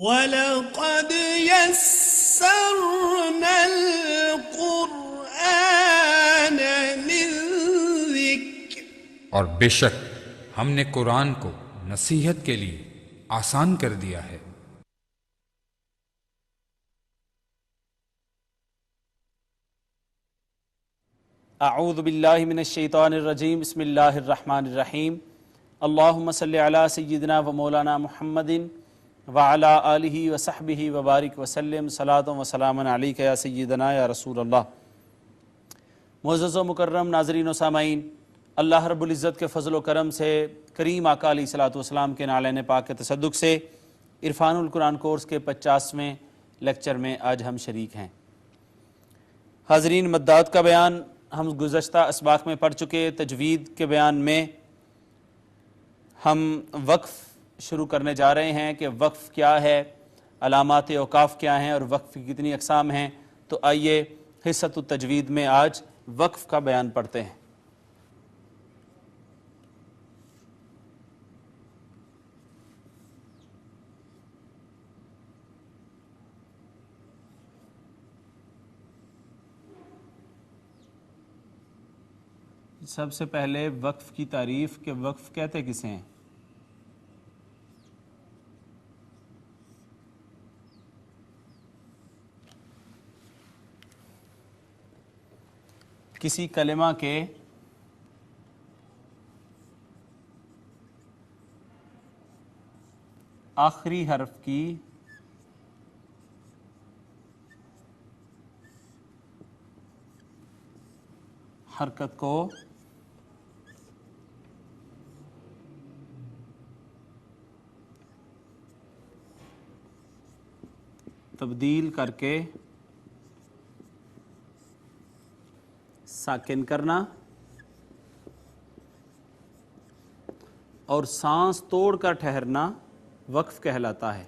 وَلَقَدْ يَسَّرْنَا الْقُرْآنَ لِلذِّكْرِ، اور بے شک ہم نے قرآن کو نصیحت کے لیے آسان کر دیا ہے۔ اعوذ باللہ من الشیطان الرجیم، بسم اللہ الرحمن الرحیم۔ اللہم صلی علی سیدنا و مولانا محمد وعلی آلہ وصحبہ وبارک وسلم، صلاۃ و سلام علیک یا سیدنا یا رسول اللہ۔ معزز و مکرم ناظرین و سامعین، اللہ رب العزت کے فضل و کرم سے کریم آقا علیہ الصلوۃ والسلام کے نالین پاک کے تصدق سے عرفان القرآن کورس کے 50ویں لیکچر میں آج ہم شریک ہیں۔ حاضرین، مدات کا بیان ہم گزشتہ اسباق میں پڑھ چکے۔ تجوید کے بیان میں ہم وقف شروع کرنے جا رہے ہیں کہ وقف کیا ہے، علامات اوقاف کیا ہیں اور وقف کی کتنی اقسام ہیں۔ تو آئیے حصۃ التجوید میں آج وقف کا بیان پڑھتے ہیں۔ سب سے پہلے وقف کی تعریف کہ وقف کہتے کسے ہیں۔ کسی کلمہ کے آخری حرف کی حرکت کو تبدیل کر کے ساکن کرنا اور سانس توڑ کر ٹھہرنا وقف کہلاتا ہے۔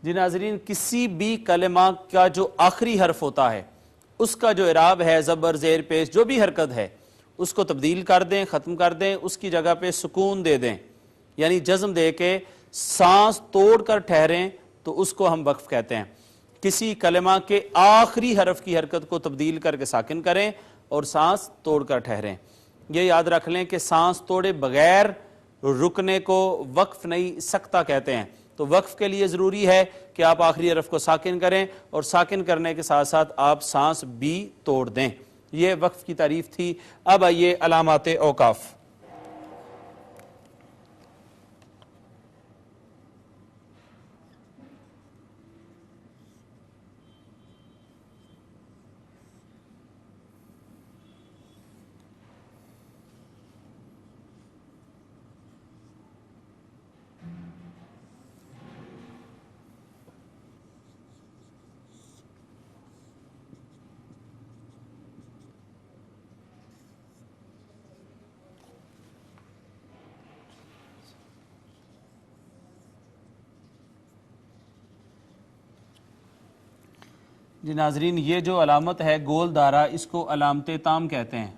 جی ناظرین، کسی بھی کلمہ کا جو آخری حرف ہوتا ہے اس کا جو اعراب ہے، زبر، زیر، پیش، جو بھی حرکت ہے اس کو تبدیل کر دیں، ختم کر دیں، اس کی جگہ پہ سکون دے دیں، یعنی جزم دے کے سانس توڑ کر ٹھہریں، تو اس کو ہم وقف کہتے ہیں۔ کسی کلمہ کے آخری حرف کی حرکت کو تبدیل کر کے ساکن کریں اور سانس توڑ کر ٹھہریں۔ یہ یاد رکھ لیں کہ سانس توڑے بغیر رکنے کو وقف نہیں، سکتہ کہتے ہیں۔ تو وقف کے لیے ضروری ہے کہ آپ آخری حرف کو ساکن کریں اور ساکن کرنے کے ساتھ ساتھ آپ سانس بھی توڑ دیں۔ یہ وقف کی تعریف تھی۔ اب آئیے علامات اوقاف۔ جی ناظرین، یہ جو علامت ہے گول دارہ، اس کو علامت تام کہتے ہیں۔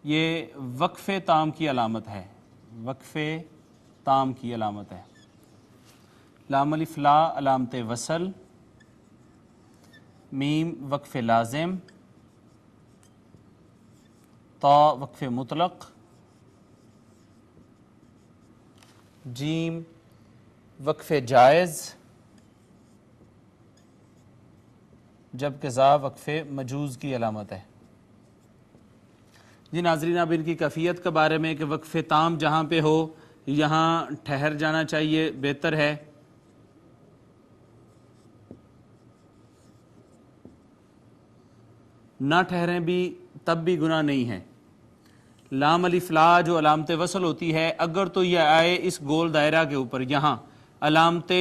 یہ وقف تام کی علامت ہے، وقف تام کی علامت ہے۔ لام الف لا علامت وصل، میم وقف لازم، تا وقف مطلق، جیم وقف جائز، جبکہ زا وقف مجوز کی علامت ہے۔ جی ناظرین، اب ان کی کیفیت کے بارے میں کہ وقف تام جہاں پہ ہو یہاں ٹھہر جانا چاہیے، بہتر ہے۔ نہ ٹھہریں بھی تب بھی گناہ نہیں ہے۔ لام الف لا جو علامت وصل ہوتی ہے، اگر تو یہ آئے اس گول دائرہ کے اوپر، یہاں علامت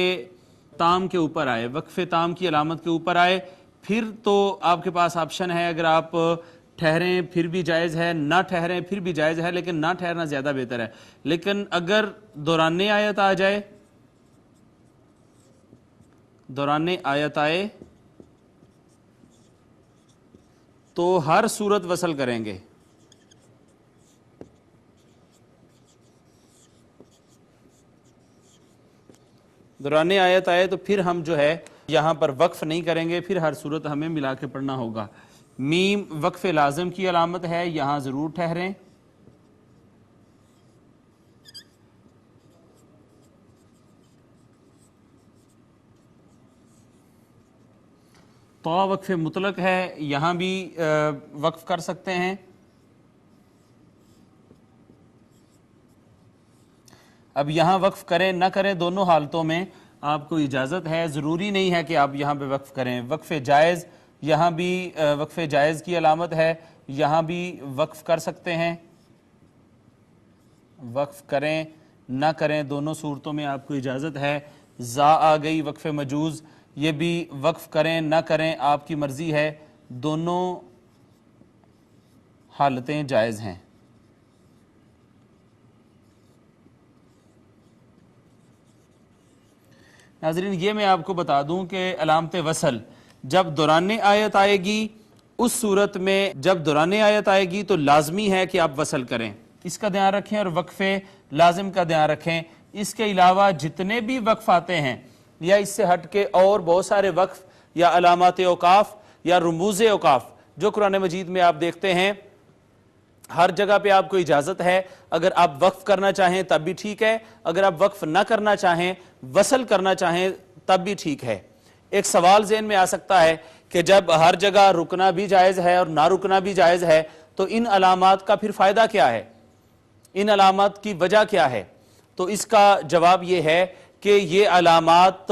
تام کے اوپر آئے، وقف تام کی علامت کے اوپر آئے، پھر تو آپ کے پاس آپشن ہے، اگر آپ ٹھہریں پھر بھی جائز ہے، نہ ٹھہریں پھر بھی جائز ہے، لیکن نہ ٹھہرنا زیادہ بہتر ہے۔ لیکن اگر دوران آیت آ جائے دوران آیت آئے تو ہر صورت وصل کریں گے. دوران آیت آئے تو پھر ہم جو ہے یہاں پر وقف نہیں کریں گے, پھر ہر صورت ہمیں ملا کے پڑھنا ہوگا. میم وقف لازم کی علامت ہے, یہاں ضرور ٹھہریں. تو وقف مطلق ہے, یہاں بھی وقف کر سکتے ہیں. اب یہاں وقف کریں نہ کریں دونوں حالتوں میں آپ کو اجازت ہے, ضروری نہیں ہے کہ آپ یہاں پہ وقف کریں. وقف جائز, یہاں بھی وقف جائز کی علامت ہے, یہاں بھی وقف کر سکتے ہیں. وقف کریں نہ کریں دونوں صورتوں میں آپ کو اجازت ہے. زا آ گئی وقف مجوز, یہ بھی وقف کریں نہ کریں آپ کی مرضی ہے, دونوں حالتیں جائز ہیں. ناظرین یہ میں آپ کو بتا دوں کہ علامت وصل جب دوران آیت آئے گی, اس صورت میں جب دوران آیت آئے گی تو لازمی ہے کہ آپ وصل کریں, اس کا دھیان رکھیں, اور وقف لازم کا دھیان رکھیں. اس کے علاوہ جتنے بھی وقف آتے ہیں یا اس سے ہٹ کے اور بہت سارے وقف یا علامات اوقاف یا رموز اوقاف جو قرآن مجید میں آپ دیکھتے ہیں, ہر جگہ پہ آپ کو اجازت ہے. اگر آپ وقف کرنا چاہیں تب بھی ٹھیک ہے, اگر آپ وقف نہ کرنا چاہیں, وصل کرنا چاہیں تب بھی ٹھیک ہے. ایک سوال ذہن میں آ سکتا ہے کہ جب ہر جگہ رکنا بھی جائز ہے اور نہ رکنا بھی جائز ہے تو ان علامات کا پھر فائدہ کیا ہے, ان علامات کی وجہ کیا ہے؟ تو اس کا جواب یہ ہے کہ یہ علامات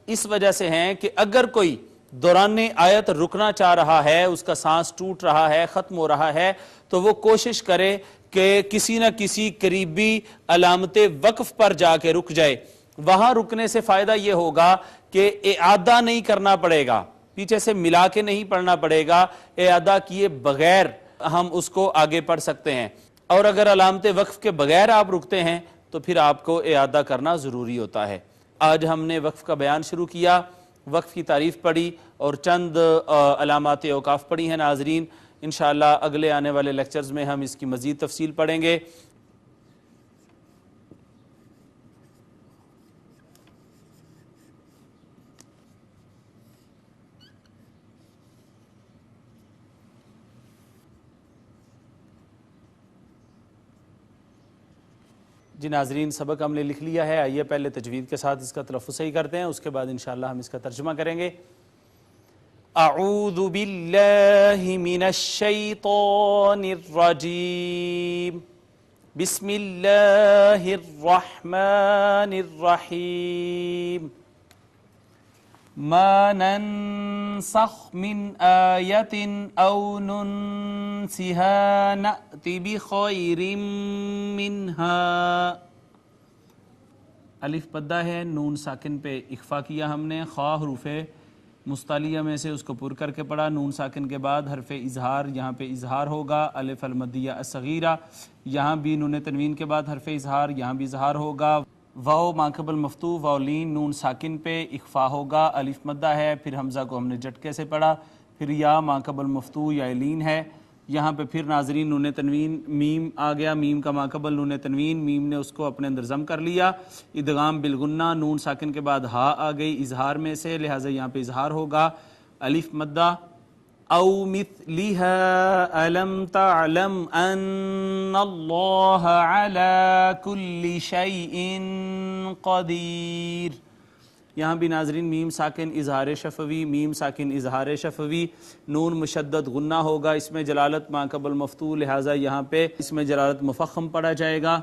اس وجہ سے ہیں کہ اگر کوئی دوران آیت رکنا چاہ رہا ہے, اس کا سانس ٹوٹ رہا ہے, ختم ہو رہا ہے, تو وہ کوشش کرے کہ کسی نہ کسی قریبی علامت وقف پر جا کے رک جائے. وہاں رکنے سے فائدہ یہ ہوگا کہ اعادہ نہیں کرنا پڑے گا, پیچھے سے ملا کے نہیں پڑھنا پڑے گا, اعادہ کیے بغیر ہم اس کو آگے پڑھ سکتے ہیں. اور اگر علامت وقف کے بغیر آپ رکتے ہیں تو پھر آپ کو اعادہ کرنا ضروری ہوتا ہے. آج ہم نے وقف کا بیان شروع کیا, وقف کی تعریف پڑھی اور چند علامات اوقاف پڑھی ہیں. ناظرین انشاءاللہ اگلے آنے والے لیکچرز میں ہم اس کی مزید تفصیل پڑھیں گے. جی ناظرین سبق ہم نے لکھ لیا ہے, آئیے پہلے تجوید کے ساتھ اس کا تلفظ صحیح کرتے ہیں, اس کے بعد انشاءاللہ ہم اس کا ترجمہ کریں گے. اعوذ باللہ من الشیطان الرجیم, بسم اللہ الرحمن الرحیم. ما ننسخ من آیت او ننسها نأت بخیر منها. الف پدہ ہے, نون ساکن پہ اخفا کیا ہم نے, خواہ حروف مستعلیہ میں سے اس کو پر کر کے پڑھا. نون ساکن کے بعد حرف اظہار, یہاں پہ اظہار ہوگا. الف المدیہ الصغیرہ, یہاں بھی نون تنوین کے بعد حرف اظہار, یہاں بھی اظہار ہوگا. واو ماقبل مفتوح, واو لین نون ساکن پہ اخفا ہوگا. الف مدہ ہے, پھر حمزہ کو ہم نے جھٹکے سے پڑھا. پھر یا ماقبل مفتوح یا لین ہے, یہاں پہ پھر ناظرین نون تنوین میم آ گیا, میم کا ماقبل نون تنوین, میم نے اس کو اپنے اندر ضم کر لیا. ادغام بالغنہ, نون ساکن کے بعد ہا آ گئی اظہار میں سے, لہٰذا یہاں پہ اظہار ہوگا. الف مدہ. او مثلها الم تعلم ان اللہ علی کل شیء قدیر. یہاں بھی ناظرین میم ساکن اظہار شفوی, میم ساکن اظہار شفوی, نون مشدد غنہ ہوگا, اس میں جلالت ماقبل مفتوح, لہٰذا یہاں پہ اس میں جلالت مفخم پڑھا جائے گا.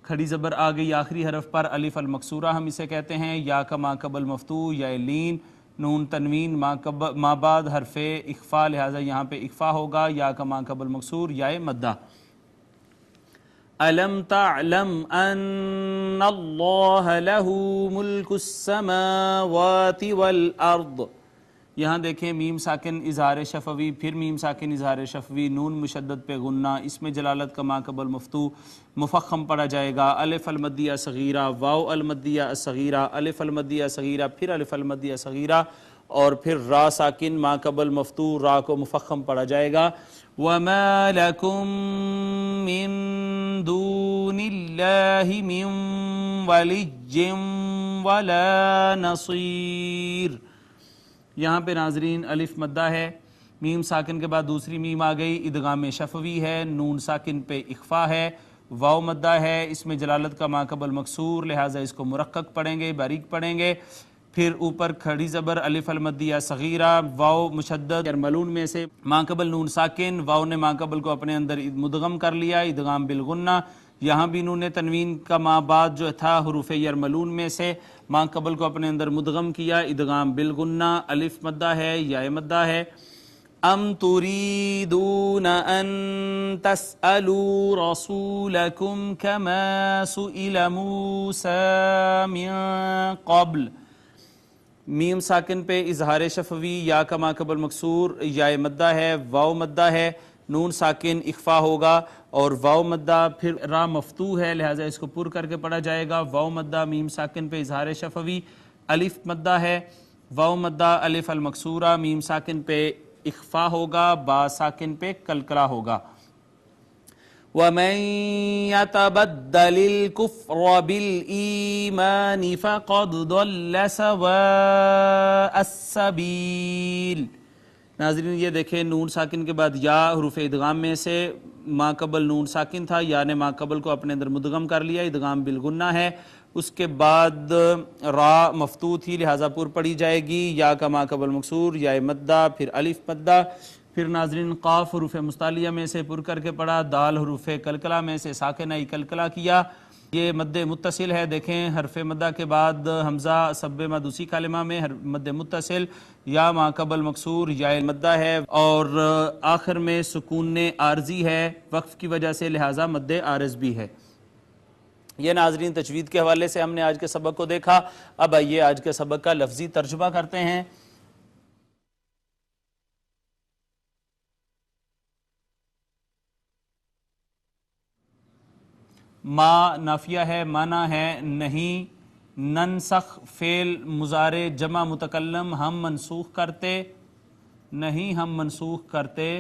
کھڑی زبر آ گئی آخری حرف پر, الف المکسورہ ہم اسے کہتے ہیں. یا کا ماقبل مفتوح یا لین, نون تنوین ما بعد حرف اخفا, لہٰذا یہاں پہ اخفا ہوگا. یا کا ماقبل مکسور یا مدہ. الم تعلم ان اللہ لہ ملک السماوات والارض, یہاں دیکھیں میم ساکن اظہار شفوی، پھر میم ساکن اظہار شفوی، نون مشدد پہ غنہ، اس میں جلالت کا ما قبل مفتوح مفخم پڑھا جائے گا، الف المدیہ صغیرہ، واو المدیہ صغیرہ، الف المدیہ صغیرہ، پھر الف المدیہ صغیرہ، اور پھر را ساکن ما قبل مفتوح، را کو مفخم پڑھا جائے گا۔ وَمَا لَكُم مِّن دُونِ اللَّهِ مِن وَلِيٍّ وَلَا نَصِيرٍ۔ یہاں پہ ناظرین الف مدہ ہے، میم ساکن کے بعد دوسری میم آ گئی، ادغام شفوی ہے، نون ساکن پہ اخفا ہے، واو مدہ ہے، اس میں جلالت کا ما قبل مکسور، لہٰذا اس کو مرقق پڑھیں گے، باریک پڑھیں گے۔ پھر اوپر کھڑی زبر الف المدیہ صغیرہ، واو مشدد یرملون میں سے ما قبل نون ساکن، واو نے ما قبل کو اپنے اندر مدغم کر لیا، ادغام بالغنہ۔ یہاں بھی نون تنوین کا ما بعد جو تھا حروف یرملون میں سے ما قبل کو اپنے اندر مدغم کیا، ادغام بالغنہ، الف مدہ ہے، یا مدہ ہے۔ ام تريدون ان تسألوا رسولكم كما سئل موسى من قبل، میم ساکن پہ اظہار شفوی، یا کا ما قبل مکسور، یا مدہ ہے، واو مدہ ہے، نون ساکن اخفا ہوگا اور واو مدہ، پھر را مفتوح ہے لہٰذا اس کو پر کر کے پڑھا جائے گا، واو مدہ میم ساکن پہ اظہار شفوی، الف مدہ ہے، واو مدہ الف المکسورہ، میم ساکن پہ اخفا ہوگا، با ساکن پہ کلکلا ہوگا۔ وَمَن يَتَبَدَّلِ الْكُفْرَ بِالْإِيمَانِ فَقَدْ ضَلَّ سَوَاءَ السَّبِيلِ۔ ناظرین یہ دیکھیں نون ساکن کے بعد یا حروف ادغام میں سے ما قبل نون ساکن تھا، یا نے ما قبل کو اپنے اندر مدغم کر لیا، ادغام بالغنہ ہے، اس کے بعد را مفتوح تھی لہٰذا پر پڑھی جائے گی، یا کا ما قبل مکسور، یا مدہ، پھر الف مدہ، پھر ناظرین قاف حروف مستعلیہ میں سے پر کر کے پڑھا، دال حروف کلکلہ میں سے ساکنہ کلکلہ کیا۔ یہ مد متصل ہے، دیکھیں حرف مدہ کے بعد حمزہ سب مد اسی کلمہ میں مد متصل، یا ما قبل مکسور، یا مدہ ہے، اور آخر میں سکون عارضی ہے وقف کی وجہ سے لہٰذا مد عارض بھی ہے۔ یہ ناظرین تجوید کے حوالے سے ہم نے آج کے سبق کو دیکھا۔ اب آئیے آج کے سبق کا لفظی ترجمہ کرتے ہیں۔ ما نافیہ ہے، معنی ہے نہیں، ننسخ فعل مضارع جمع متکلم ہم منسوخ کرتے، نہیں ہم منسوخ کرتے۔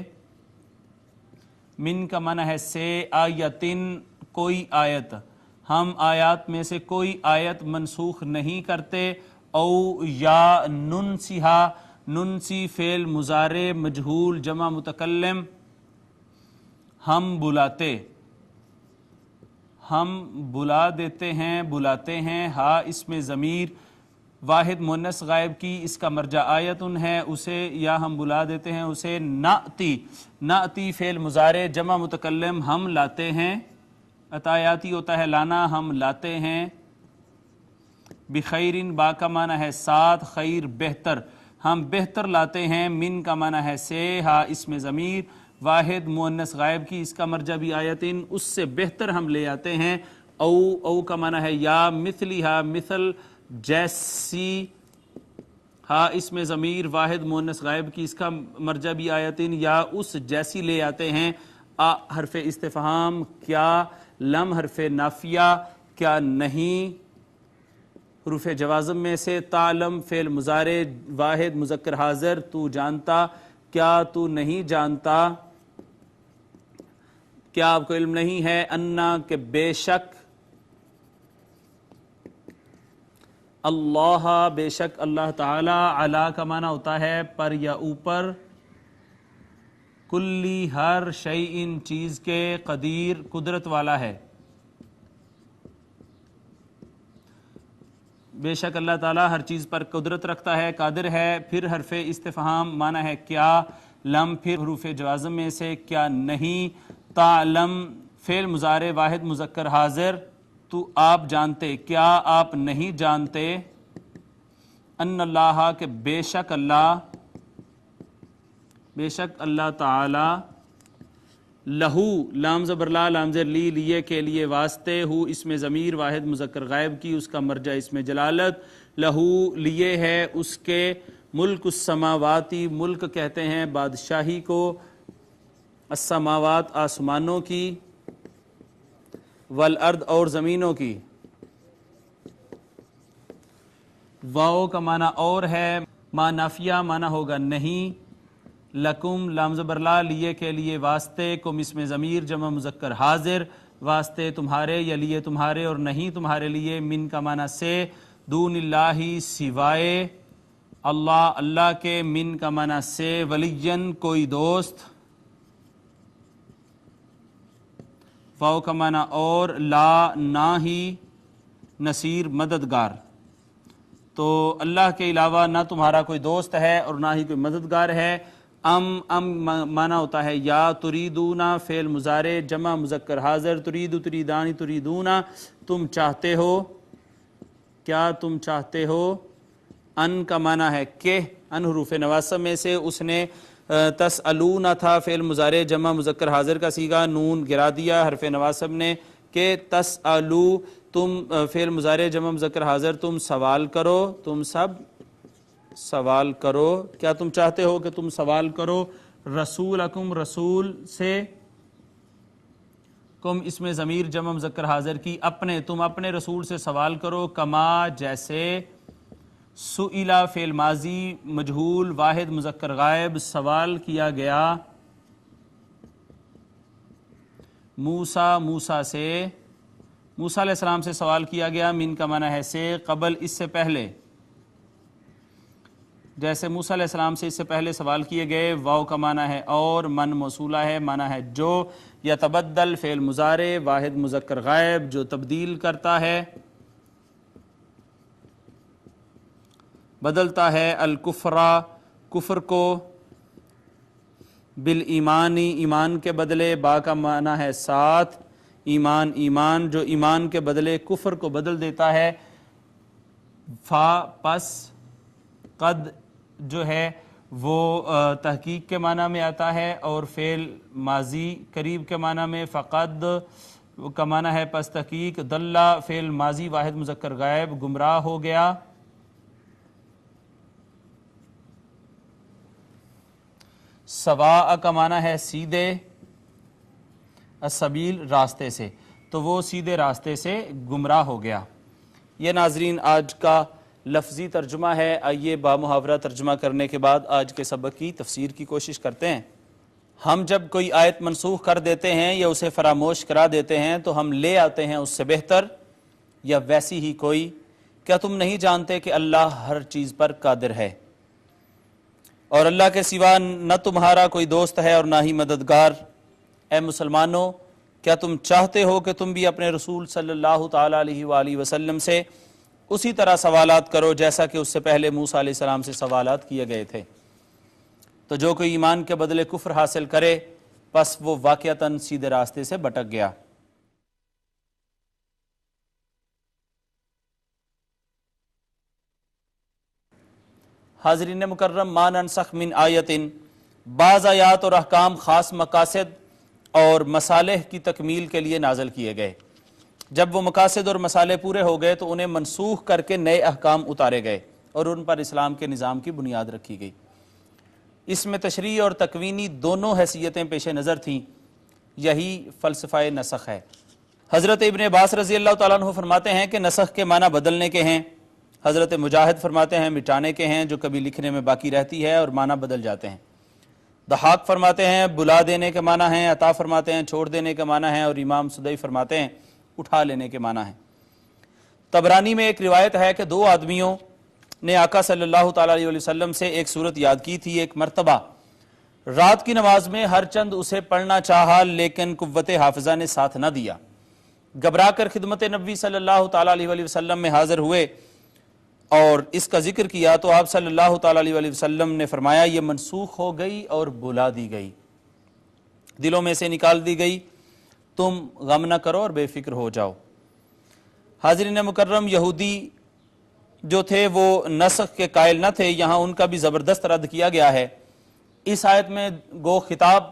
من کا معنی ہے سے، آیتن کوئی آیت، ہم آیات میں سے کوئی آیت منسوخ نہیں کرتے۔ او یا ننسیہا، ننسی فعل مضارع مجہول جمع متکلم ہم بلاتے، ہم بلا دیتے ہیں، بلاتے ہیں۔ ہا اس میں ضمیر واحد مؤنث غائب کی، اس کا مرجع آیتن ہے، اسے یا ہم بلا دیتے ہیں اسے۔ ناتی، ناتی فعل مضارع جمع متکلم ہم لاتے ہیں، عطایاتی ہوتا ہے لانا، ہم لاتے ہیں۔ بخیرن با کا معنی ہے ساتھ، خیر بہتر، ہم بہتر لاتے ہیں۔ من کا معنی ہے سے، ہا اس میں ضمیر واحد مؤنث غائب کی، اس کا مرجع بھی آیتن، اس سے بہتر ہم لے آتے ہیں۔ او، او کا معنی ہے یا، مثلی ہا مثل جیسی، ہا اس میں ضمیر واحد مؤنث غائب کی، اس کا مرجع بھی آیتن، یا اس جیسی لے آتے ہیں۔ آ حرف استفہام کیا، لم حرف نافیہ کیا نہیں، حروف جوازم میں سے۔ تعلم فعل مضارع واحد مذکر حاضر تو جانتا، کیا تو نہیں جانتا، کیا آپ کو علم نہیں ہے۔ انا کہ بے شک، اللہ بے شک اللہ تعالی، علا کا معنی ہوتا ہے پر یا اوپر، کلی ہر شیئن چیز کے، قدیر قدرت والا ہے۔ بے شک اللہ تعالیٰ ہر چیز پر قدرت رکھتا ہے، قادر ہے۔ پھر حرف استفہام معنی ہے کیا، لم پھر حروف جوازم میں سے کیا نہیں۔ تعلم فعل مضارع واحد مذکر حاضر تو آپ جانتے، کیا آپ نہیں جانتے۔ ان اللہ کہ بے شک اللہ، بے شک اللہ تعالی، لہو لام زبر لا لام زر لی، لیے کے لیے واسطے، ہو اس میں ضمیر واحد مذکر غائب کی، اس کا مرجع اس میں جلالت، لہو لیے ہے اس کے، ملک السماواتی، ملک کہتے ہیں بادشاہی کو، السماوات آسمانوں کی، والارض اور زمینوں کی۔ واو کا معنی اور ہے، ما نافیہ معنی ہوگا نہیں، لکم لام زبر لا لیے کے لیے واسطے، کم اسم ضمیر جمع مذکر حاضر، واسطے تمہارے یا لیے تمہارے اور نہیں تمہارے لیے، من کا معنی سے، دون اللہ سوائے اللہ، اللہ کے، من کا معنی سے، ولیین کوئی دوست، واو کا معنی اور، لا نہ ہی، نصیر مددگار۔ تو اللہ کے علاوہ نہ تمہارا کوئی دوست ہے اور نہ ہی کوئی مددگار ہے۔ ام معنی ہوتا ہے یا، تریدونا فعل مضارع جمع مذکر حاضر، ترید تریدانی تریدونا، تم چاہتے ہو، کیا تم چاہتے ہو۔ ان کا معنی ہے کہ، ان حروف نواصب میں سے اس نے تسألون تھا فعل مضارع جمع مذکر حاضر کا صیغہ، نون گرا دیا حرف نواصب نے، کہ تسألو تم فعل مضارع جمع مذکر حاضر، تم سوال کرو، تم سب سوال کرو، کیا تم چاہتے ہو کہ تم سوال کرو، رسولکم رسول سے، کم اس میں ضمیر جمع مذکر حاضر کی، اپنے تم اپنے رسول سے سوال کرو، کما جیسے، سئلہ فعل ماضی مجہول واحد مذکر غائب سوال کیا گیا، موسیٰ موسیٰ سے، موسیٰ علیہ السلام سے سوال کیا گیا، من کا معنی ہے سے، قبل اس سے پہلے، جیسے موسیٰ علیہ السلام سے اس سے پہلے سوال کیے گئے، واو کا معنی ہے اور، من موصولہ ہے معنی ہے جو، یتبدل فعل مضارع واحد مذکر غائب جو تبدیل کرتا ہے، بدلتا ہے، الکفرا کفر کو، بالایمانی ایمان کے بدلے، با کا معنی ہے ساتھ، ایمان ایمان جو ایمان کے بدلے کفر کو بدل دیتا ہے، فا پس، قد جو ہے وہ تحقیق کے معنی میں آتا ہے، اور فعل ماضی قریب کے معنی میں، فقد کا معنی ہے پس تحقیق، دلہ فعل ماضی واحد مذکر غائب گمراہ ہو گیا، سواء کا معنی ہے سیدھے، السبیل راستے سے، تو وہ سیدھے راستے سے گمراہ ہو گیا۔ یہ ناظرین آج کا لفظی ترجمہ ہے۔ آئیے بامحاورہ ترجمہ کرنے کے بعد آج کے سبق کی تفسیر کی کوشش کرتے ہیں۔ ہم جب کوئی آیت منسوخ کر دیتے ہیں یا اسے فراموش کرا دیتے ہیں تو ہم لے آتے ہیں اس سے بہتر یا ویسی ہی کوئی۔ کیا تم نہیں جانتے کہ اللہ ہر چیز پر قادر ہے، اور اللہ کے سوا نہ تمہارا کوئی دوست ہے اور نہ ہی مددگار۔ اے مسلمانوں، کیا تم چاہتے ہو کہ تم بھی اپنے رسول صلی اللہ تعالیٰ علیہ وآلہ وسلم سے اسی طرح سوالات کرو جیسا کہ اس سے پہلے موسیٰ علیہ السلام سے سوالات کیے گئے تھے؟ تو جو کوئی ایمان کے بدلے کفر حاصل کرے پس وہ واقعتاً سیدھے راستے سے بھٹک گیا۔ حاضرین مکرم، ما ننسخ من آیت، بعض آیات اور احکام خاص مقاصد اور مصالح کی تکمیل کے لیے نازل کیے گئے۔ جب وہ مقاصد اور مصالح پورے ہو گئے تو انہیں منسوخ کر کے نئے احکام اتارے گئے اور ان پر اسلام کے نظام کی بنیاد رکھی گئی۔ اس میں تشریعی اور تکوینی دونوں حیثیتیں پیش نظر تھیں۔ یہی فلسفہ نسخ ہے۔ حضرت ابن عباس رضی اللہ تعالیٰ عنہ فرماتے ہیں کہ نسخ کے معنی بدلنے کے ہیں۔ حضرت مجاہد فرماتے ہیں مٹانے کے ہیں، جو کبھی لکھنے میں باقی رہتی ہے اور معنی بدل جاتے ہیں۔ ضحاک فرماتے ہیں بلا دینے کے معنی ہیں، عطا فرماتے ہیں چھوڑ دینے کے معنی ہیں، اور امام سدی فرماتے ہیں اٹھا لینے کے معنی ہیں۔ طبرانی میں ایک روایت ہے کہ دو آدمیوں نے آقا صلی اللہ تعالیٰ علیہ وسلم سے ایک صورت یاد کی تھی۔ ایک مرتبہ رات کی نماز میں ہر چند اسے پڑھنا چاہا لیکن قوت حافظہ نے ساتھ نہ دیا۔ گھبرا کر خدمت نبی صلی اللہ تعالیٰ علیہ وسلم میں حاضر ہوئے اور اس کا ذکر کیا تو آپ صلی اللہ تعالیٰ علیہ وسلم نے فرمایا یہ منسوخ ہو گئی اور بلا دی گئی، دلوں میں سے نکال دی گئی، تم غم نہ کرو اور بے فکر ہو جاؤ۔ حاضرین مکرم، یہودی جو تھے وہ نسخ کے قائل نہ تھے، یہاں ان کا بھی زبردست رد کیا گیا ہے۔ اس آیت میں گو خطاب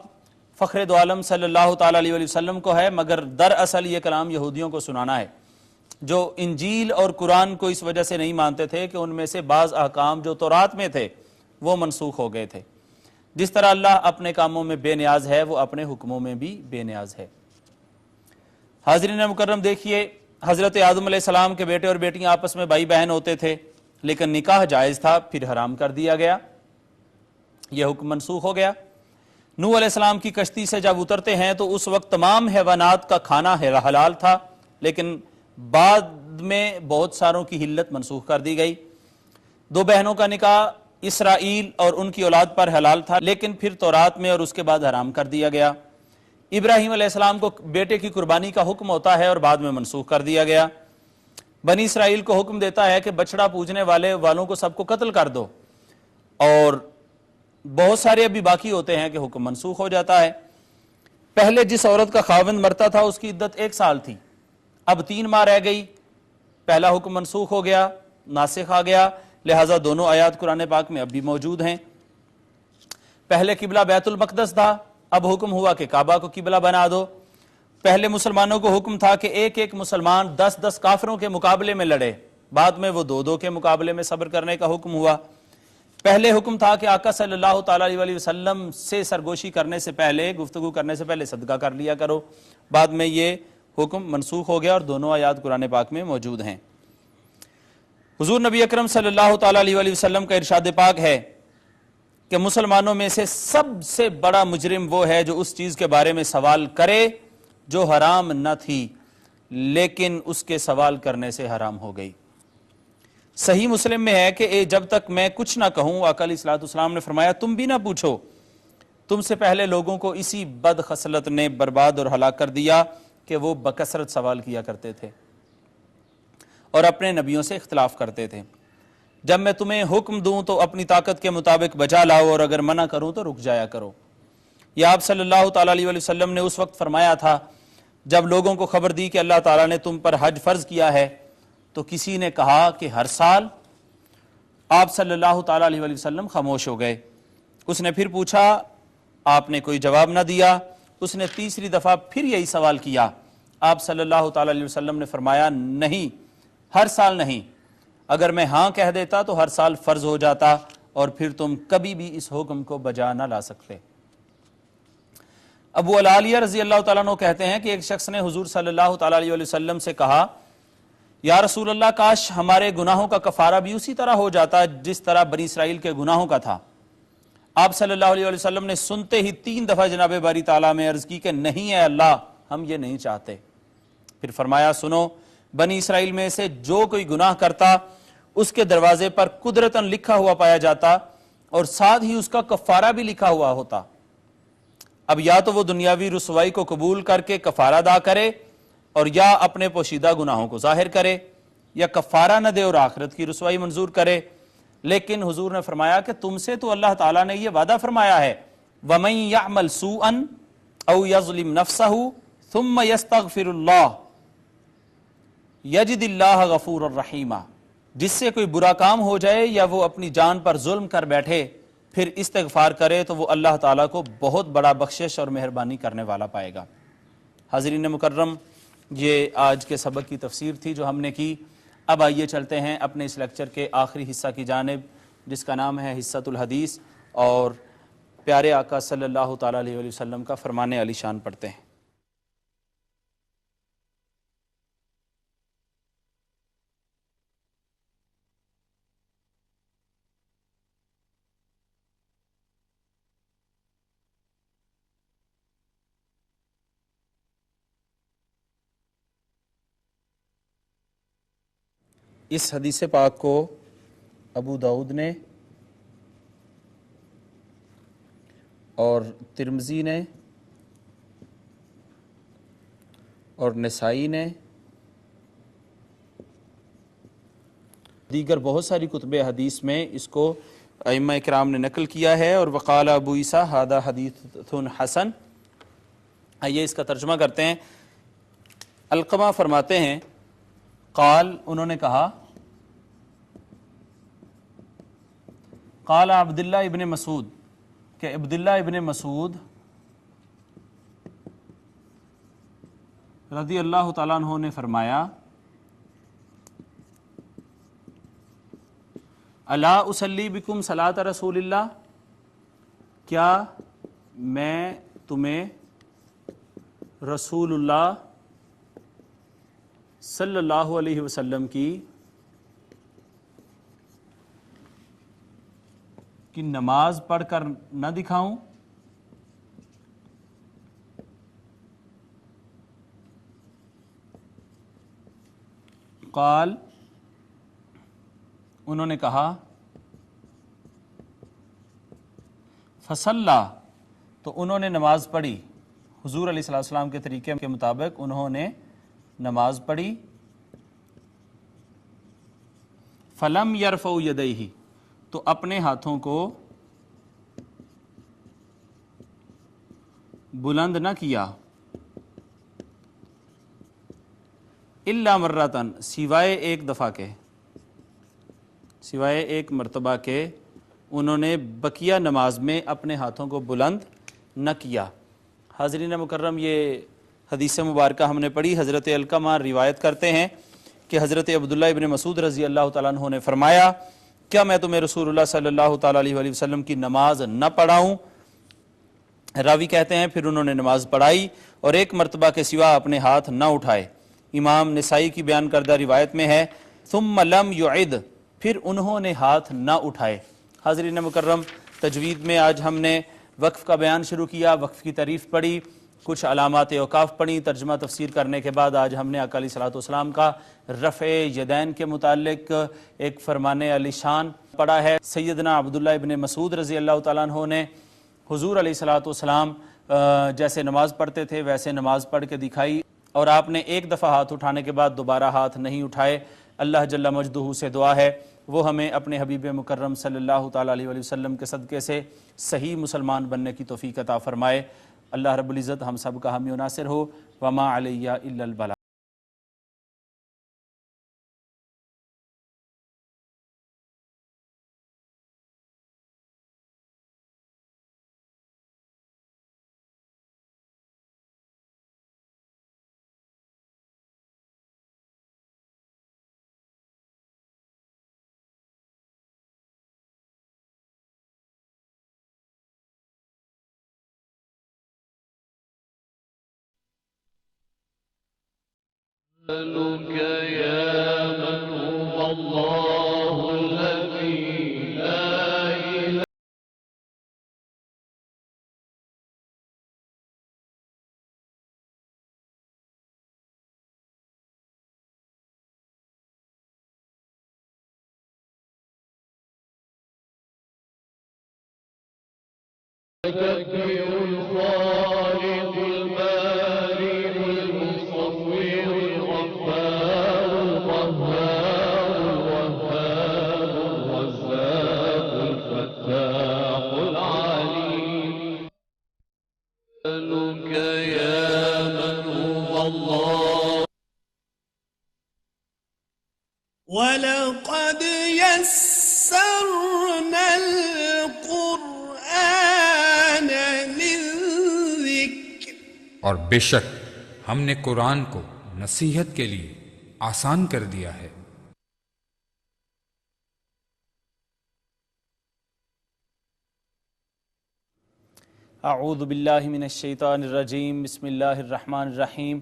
فخر دو عالم صلی اللہ تعالیٰ علیہ وسلم کو ہے، مگر دراصل یہ کلام یہودیوں کو سنانا ہے جو انجیل اور قرآن کو اس وجہ سے نہیں مانتے تھے کہ ان میں سے بعض احکام جو تورات میں تھے وہ منسوخ ہو گئے تھے۔ جس طرح اللہ اپنے کاموں میں بے نیاز ہے، وہ اپنے حکموں میں بھی بے نیاز ہے۔ حاضرین مکرم، دیکھیے حضرت آدم علیہ السلام کے بیٹے اور بیٹیاں آپس میں بھائی بہن ہوتے تھے، لیکن نکاح جائز تھا، پھر حرام کر دیا گیا، یہ حکم منسوخ ہو گیا۔ نوح علیہ السلام کی کشتی سے جب اترتے ہیں تو اس وقت تمام حیوانات کا کھانا حلال تھا، لیکن بعد میں بہت ساروں کی حلت منسوخ کر دی گئی۔ دو بہنوں کا نکاح اسرائیل اور ان کی اولاد پر حلال تھا، لیکن پھر تورات میں اور اس کے بعد حرام کر دیا گیا۔ ابراہیم علیہ السلام کو بیٹے کی قربانی کا حکم ہوتا ہے اور بعد میں منسوخ کر دیا گیا۔ بنی اسرائیل کو حکم دیتا ہے کہ بچڑا پوجنے والوں کو سب کو قتل کر دو، اور بہت سارے ابھی باقی ہوتے ہیں کہ حکم منسوخ ہو جاتا ہے۔ پہلے جس عورت کا خاوند مرتا تھا اس کی عدت 1 سال تھی، اب 3 ماہ رہ گئی، پہلا حکم منسوخ ہو گیا، ناسخ آ گیا، لہٰذا دونوں آیات قرآن پاک میں اب بھی موجود ہیں۔ پہلے قبلہ بیت المقدس تھا، اب حکم ہوا کہ کعبہ کو قبلہ بنا دو۔ پہلے مسلمانوں کو حکم تھا کہ ایک ایک مسلمان 10 کافروں کے مقابلے میں لڑے، بعد میں وہ 2 کے مقابلے میں صبر کرنے کا حکم ہوا۔ پہلے حکم تھا کہ آقا صلی اللہ تعالیٰ علیہ وسلم سے سرگوشی کرنے سے پہلے، گفتگو کرنے سے پہلے صدقہ کر لیا کرو، بعد میں یہ حکم منسوخ ہو گیا اور دونوں آیات قرآن پاک میں موجود ہیں۔ حضور نبی اکرم صلی اللہ تعالیٰ علیہ وسلم کا ارشاد پاک ہے کہ مسلمانوں میں سے سب سے بڑا مجرم وہ ہے جو اس چیز کے بارے میں سوال کرے جو حرام نہ تھی لیکن اس کے سوال کرنے سے حرام ہو گئی۔ صحیح مسلم میں ہے کہ جب تک میں کچھ نہ کہوں، آقا علیہ الصلوۃ والسلام نے فرمایا تم بھی نہ پوچھو، تم سے پہلے لوگوں کو اسی بد خصلت نے برباد اور ہلاک کر دیا کہ وہ بکثرت سوال کیا کرتے تھے اور اپنے نبیوں سے اختلاف کرتے تھے۔ جب میں تمہیں حکم دوں تو اپنی طاقت کے مطابق بجا لاؤ، اور اگر منع کروں تو رک جایا کرو۔ یہ آپ صلی اللہ تعالیٰ علیہ وسلم نے اس وقت فرمایا تھا جب لوگوں کو خبر دی کہ اللہ تعالیٰ نے تم پر حج فرض کیا ہے، تو کسی نے کہا کہ ہر سال؟ آپ صلی اللہ تعالیٰ علیہ وسلم خاموش ہو گئے۔ اس نے پھر پوچھا، آپ نے کوئی جواب نہ دیا۔ اس نے تیسری دفعہ پھر یہی سوال کیا۔ آپ صلی اللہ تعالیٰ علیہ وسلم نے فرمایا نہیں، ہر سال نہیں، اگر میں ہاں کہہ دیتا تو ہر سال فرض ہو جاتا اور پھر تم کبھی بھی اس حکم کو بجا نہ لا سکتے۔ ابو العالیہ رضی اللہ تعالیٰ عنہ کہتے ہیں کہ ایک شخص نے حضور صلی اللہ تعالیٰ علیہ وسلم سے کہا، یا رسول اللہ، کاش ہمارے گناہوں کا کفارہ بھی اسی طرح ہو جاتا جس طرح بنی اسرائیل کے گناہوں کا تھا۔ آپ صلی اللہ علیہ وسلم نے سنتے ہی 3 دفعہ جناب باری تعالیٰ میں عرض کی کہ نہیں ہے اللہ، ہم یہ نہیں چاہتے۔ پھر فرمایا، سنو، بنی اسرائیل میں سے جو کوئی گناہ کرتا اس کے دروازے پر قدرتاً لکھا ہوا پایا جاتا اور ساتھ ہی اس کا کفارہ بھی لکھا ہوا ہوتا۔ اب یا تو وہ دنیاوی رسوائی کو قبول کر کے کفارہ ادا کرے اور یا اپنے پوشیدہ گناہوں کو ظاہر کرے، یا کفارہ نہ دے اور آخرت کی رسوائی منظور کرے۔ لیکن حضور نے فرمایا کہ تم سے تو اللہ تعالیٰ نے یہ وعدہ فرمایا ہے، وَمَن يَعْمَلْ سُوءًا أَوْ يَظْلِمْ نَفْسَهُ ثُمَّ يَسْتَغْفِرُ اللَّهَ يَجِدِ اللَّهَ غَفُورًا رَحِيمًا۔ جس سے کوئی برا کام ہو جائے یا وہ اپنی جان پر ظلم کر بیٹھے پھر استغفار کرے تو وہ اللہ تعالیٰ کو بہت بڑا بخشش اور مہربانی کرنے والا پائے گا۔ حاضرین مکرم، یہ آج کے سبق کی تفسیر تھی جو ہم نے کی۔ اب آئیے چلتے ہیں اپنے اس لیکچر کے آخری حصہ کی جانب، جس کا نام ہے حصۃ الحدیث، اور پیارے آقا صلی اللہ تعالیٰ علیہ وسلم کا فرمان علی شان پڑھتے ہیں۔ اس حدیث پاک کو ابو داؤد نے اور ترمذی نے اور نسائی نے، دیگر بہت ساری کتب حدیث میں اس کو ائمہ کرام نے نقل کیا ہے، اور وقال ابو عیسیٰ ھذا حدیث حسن۔ آئیے اس کا ترجمہ کرتے ہیں۔ علقمہ فرماتے ہیں، قال، انہوں نے کہا، قال عبداللہ ابن مسعود، کہ عبداللہ ابن مسعود رضی اللہ تعالیٰ عنہ نے فرمایا، الا اصلی بکم صلاۃ رسول اللہ، کیا میں تمہیں رسول اللہ صلی اللہ علیہ وسلم کی نماز پڑھ کر نہ دکھاؤں؟ قال، انہوں نے کہا فصلی، تو انہوں نے نماز پڑھی، حضور علیہ الصلوۃ والسلام کے طریقے کے مطابق انہوں نے نماز پڑھی۔ فلم یرفع یدیہ، تو اپنے ہاتھوں کو بلند نہ کیا، الا مرتن، سوائے ایک دفعہ کے، سوائے ایک مرتبہ کے انہوں نے بقیہ نماز میں اپنے ہاتھوں کو بلند نہ کیا۔ حاضرین مکرم، یہ حدیث مبارکہ ہم نے پڑھی، حضرت علقمہ روایت کرتے ہیں کہ حضرت عبداللہ ابن مسعود رضی اللہ تعالیٰ عنہ نے فرمایا، کیا میں تمہیں رسول اللہ صلی اللہ تعالیٰ علیہ وآلہ وسلم کی نماز نہ پڑھاؤں؟ راوی کہتے ہیں پھر انہوں نے نماز پڑھائی اور ایک مرتبہ کے سوا اپنے ہاتھ نہ اٹھائے۔ امام نسائی کی بیان کردہ روایت میں ہے ثم لم یعد، پھر انہوں نے ہاتھ نہ اٹھائے۔ حاضرین مکرم، تجوید میں آج ہم نے وقف کا بیان شروع کیا، وقف کی تعریف پڑھی، کچھ علامات اوقاف پڑھی، ترجمہ تفسیر کرنے کے بعد آج ہم نے آقا علیہ الصلوۃ والسلام کا رفع یدین کے متعلق ایک فرمان علی شان پڑھا ہے۔ سیدنا عبداللہ ابن مسعود رضی اللہ تعالیٰ عنہ نے حضور علیہ الصلوۃ والسلام جیسے نماز پڑھتے تھے ویسے نماز پڑھ کے دکھائی، اور آپ نے ایک دفعہ ہاتھ اٹھانے کے بعد دوبارہ ہاتھ نہیں اٹھائے۔ اللہ جل مجدہ سے دعا ہے وہ ہمیں اپنے حبیب مکرم صلی اللہ تعالیٰ علیہ وآلہ وسلم کے صدقے سے صحیح مسلمان بننے کی توفیق عطا فرمائے۔ اللہ رب العزت ہم سب کا حامی و ناصر ہو۔ وما علیہ الا البلاغ۔ أسألك يا من هو الله الذي لا إله يكبر الخالق البارئ المصور الغفار القهار الوهاب الرزاق الفتاح العليم أسألك يا من هو الله وَلَقَدْ يَسَّرْنَا الْقُرْآنَ لِلذِّكْرِ، اور بے شک ہم نے قرآن کو نصیحت کے لیے آسان کر دیا ہے۔ اعوذ باللہ من الشیطان الرجیم، بسم اللہ الرحمن الرحیم،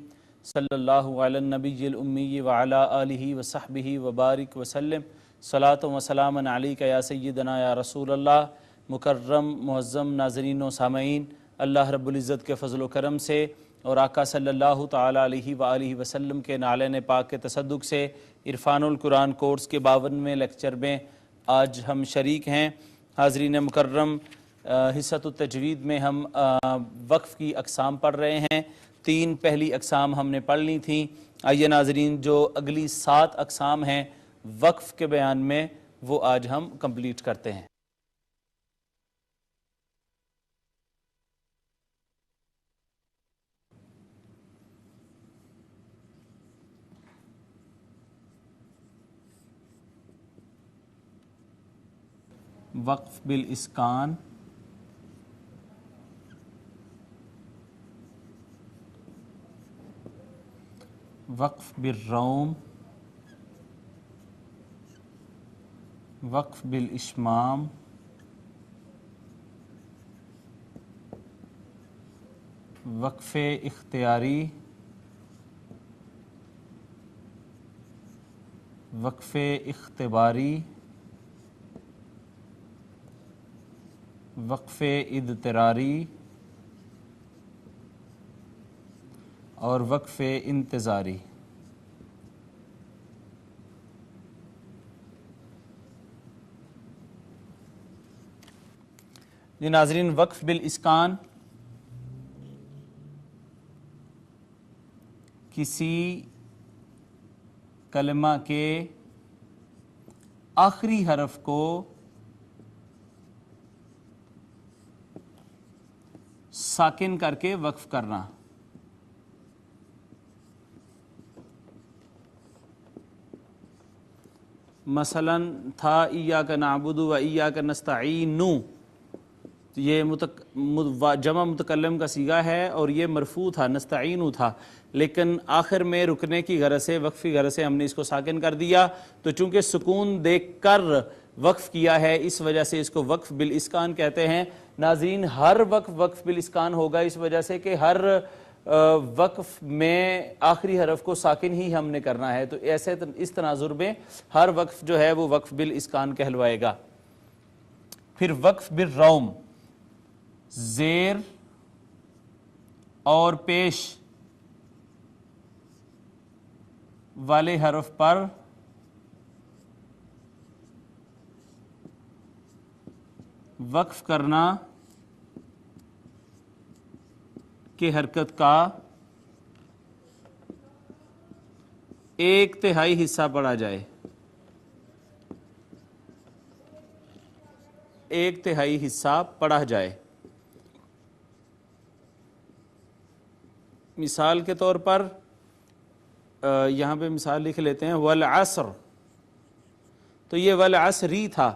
صلی اللہ علی النبی الامی وعلی آلہ وصحبہ وبارک وسلم، صلاۃ و سلام علیک یا سیدنا یا رسول اللہ۔ مکرم معظم ناظرین و سامعین، اللہ رب العزت کے فضل و کرم سے اور آقا صلی اللہ تعالیٰ علیہ وآلہ وسلم کے نالین پاک کے تصدق سے عرفان القرآن کورس کے 52ویں لیکچر میں آج ہم شریک ہیں۔ حاضرین مکرم، حصۃ التجوید میں ہم وقف کی اقسام پڑھ رہے ہیں۔ 3 پہلی اقسام ہم نے پڑھ لی تھیں۔ آئیے ناظرین، جو اگلی 7 اقسام ہیں وقف کے بیان میں وہ آج ہم کمپلیٹ کرتے ہیں۔ وقف بالاسکان، وقف بالروم، وقف بالاشمام وقف اختیاری وقف اختباری وقف اضطراری اور وقف انتظاری۔ جی ناظرین، وقف بالاسکان کسی کلمہ کے آخری حرف کو ساکن کر کے وقف کرنا۔ مثلاً تھا ایاک نعبد و ایاک نستعین، یہ جمع متکلم کا صیغہ ہے اور یہ مرفوع تھا، نستعین تھا، لیکن آخر میں رکنے کی غرض سے، وقفی غرض سے ہم نے اس کو ساکن کر دیا، تو چونکہ سکون دیکھ کر وقف کیا ہے اس وجہ سے اس کو وقف بالاسکان کہتے ہیں۔ ناظرین، ہر وقف وقف بالاسکان ہوگا اس وجہ سے کہ ہر وقف میں آخری حرف کو ساکن ہی ہم نے کرنا ہے، تو ایسے اس تناظر میں ہر وقف جو ہے وہ وقف بالاسکان کہلوائے گا۔ پھر وقف بالروم، زیر اور پیش والے حرف پر وقف کرنا کہ حرکت کا 1/3 حصہ پڑھا جائے، 1/3 حصہ پڑھا جائے۔ مثال کے طور پر یہاں پہ مثال لکھ لیتے ہیں، والعصر، تو یہ والعصری تھا،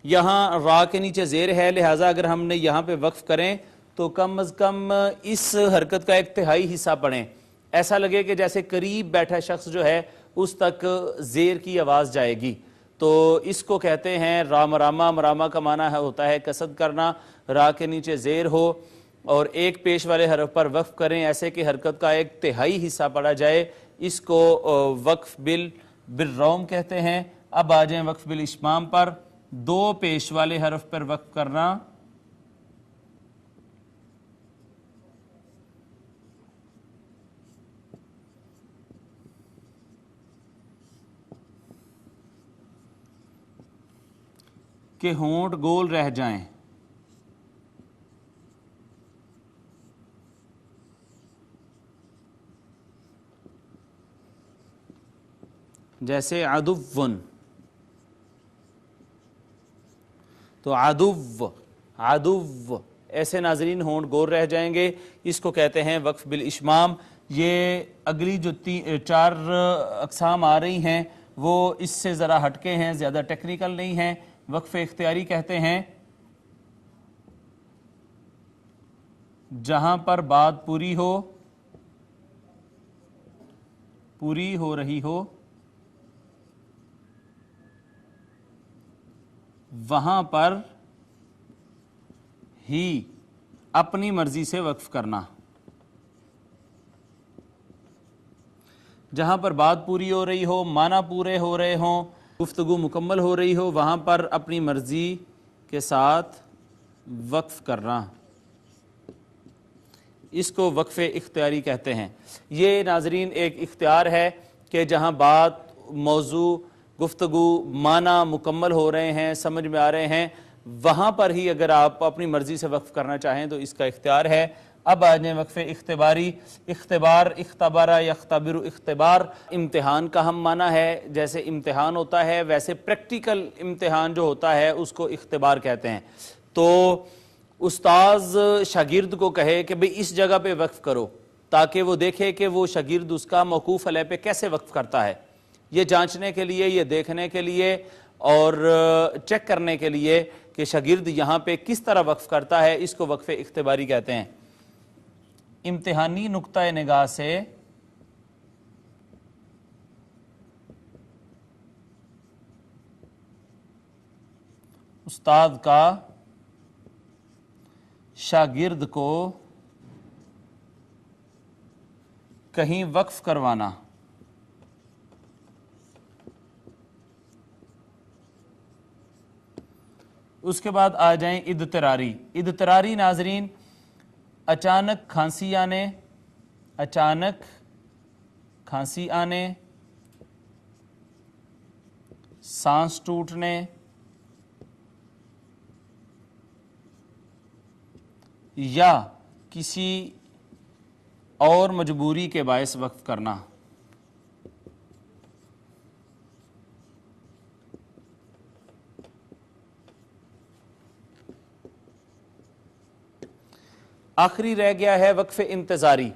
یہاں را کے نیچے زیر ہے، لہٰذا اگر ہم نے یہاں پہ وقف کریں تو کم از کم اس حرکت کا 1/3 حصہ پڑھیں، ایسا لگے کہ جیسے قریب بیٹھا شخص جو ہے اس تک زیر کی آواز جائے گی، تو اس کو کہتے ہیں رامراما۔ مراما کا معنی ہوتا ہے قصد کرنا، را کے نیچے زیر ہو اور ایک پیش والے حرف پر وقف کریں ایسے کہ حرکت کا 1/3 حصہ پڑھا جائے، اس کو وقف بالروم کہتے ہیں۔ اب آ جائیں وقف بالاشمام پر، 2 پیش والے حرف پر وقف کرنا، کہ ہونٹ گول رہ جائیں، جیسے عدوٌ، تو عدو ایسے ناظرین ہونٹ گول رہ جائیں گے، اس کو کہتے ہیں وقف بالاشمام۔ یہ اگلی جو 4 اقسام آ رہی ہیں وہ اس سے ذرا ہٹکے ہیں، زیادہ ٹیکنیکل نہیں ہیں۔ وقف اختیاری کہتے ہیں جہاں پر بات پوری ہو رہی ہو وہاں پر ہی اپنی مرضی سے وقف کرنا، جہاں پر بات پوری ہو رہی ہو، معنی پورے ہو رہے ہوں، گفتگو مکمل ہو رہی ہو، وہاں پر اپنی مرضی کے ساتھ وقف کرنا، اس کو وقف اختیاری کہتے ہیں۔ یہ ناظرین ایک اختیار ہے کہ جہاں بات، موضوع، گفتگو، معنی مکمل ہو رہے ہیں، سمجھ میں آ رہے ہیں، وہاں پر ہی اگر آپ اپنی مرضی سے وقف کرنا چاہیں تو اس کا اختیار ہے۔ اب آ جائیں وقف اختباری۔ اختبار، اختبارہ، یختبر، اختبار، امتحان کا ہم معنی ہے، جیسے امتحان ہوتا ہے ویسے پریکٹیکل امتحان جو ہوتا ہے اس کو اختبار کہتے ہیں۔ تو استاذ شاگرد کو کہے کہ بھئی اس جگہ پہ وقف کرو، تاکہ وہ دیکھے کہ وہ شاگرد اس کا موقوف علیہ پہ کیسے وقف کرتا ہے، یہ جانچنے کے لیے، یہ دیکھنے کے لیے اور چیک کرنے کے لیے کہ شاگرد یہاں پہ کس طرح وقف کرتا ہے، اس کو وقف اختباری کہتے ہیں۔ امتحانی نقطہ نگاہ سے استاد کا شاگرد کو کہیں وقف کروانا۔ اس کے بعد آ جائیں اضطراری۔ اضطراری ناظرین، اچانک کھانسی آنے، سانس ٹوٹنے یا کسی اور مجبوری کے باعث وقف کرنا۔ آخری رہ گیا ہے وقف انتظاری۔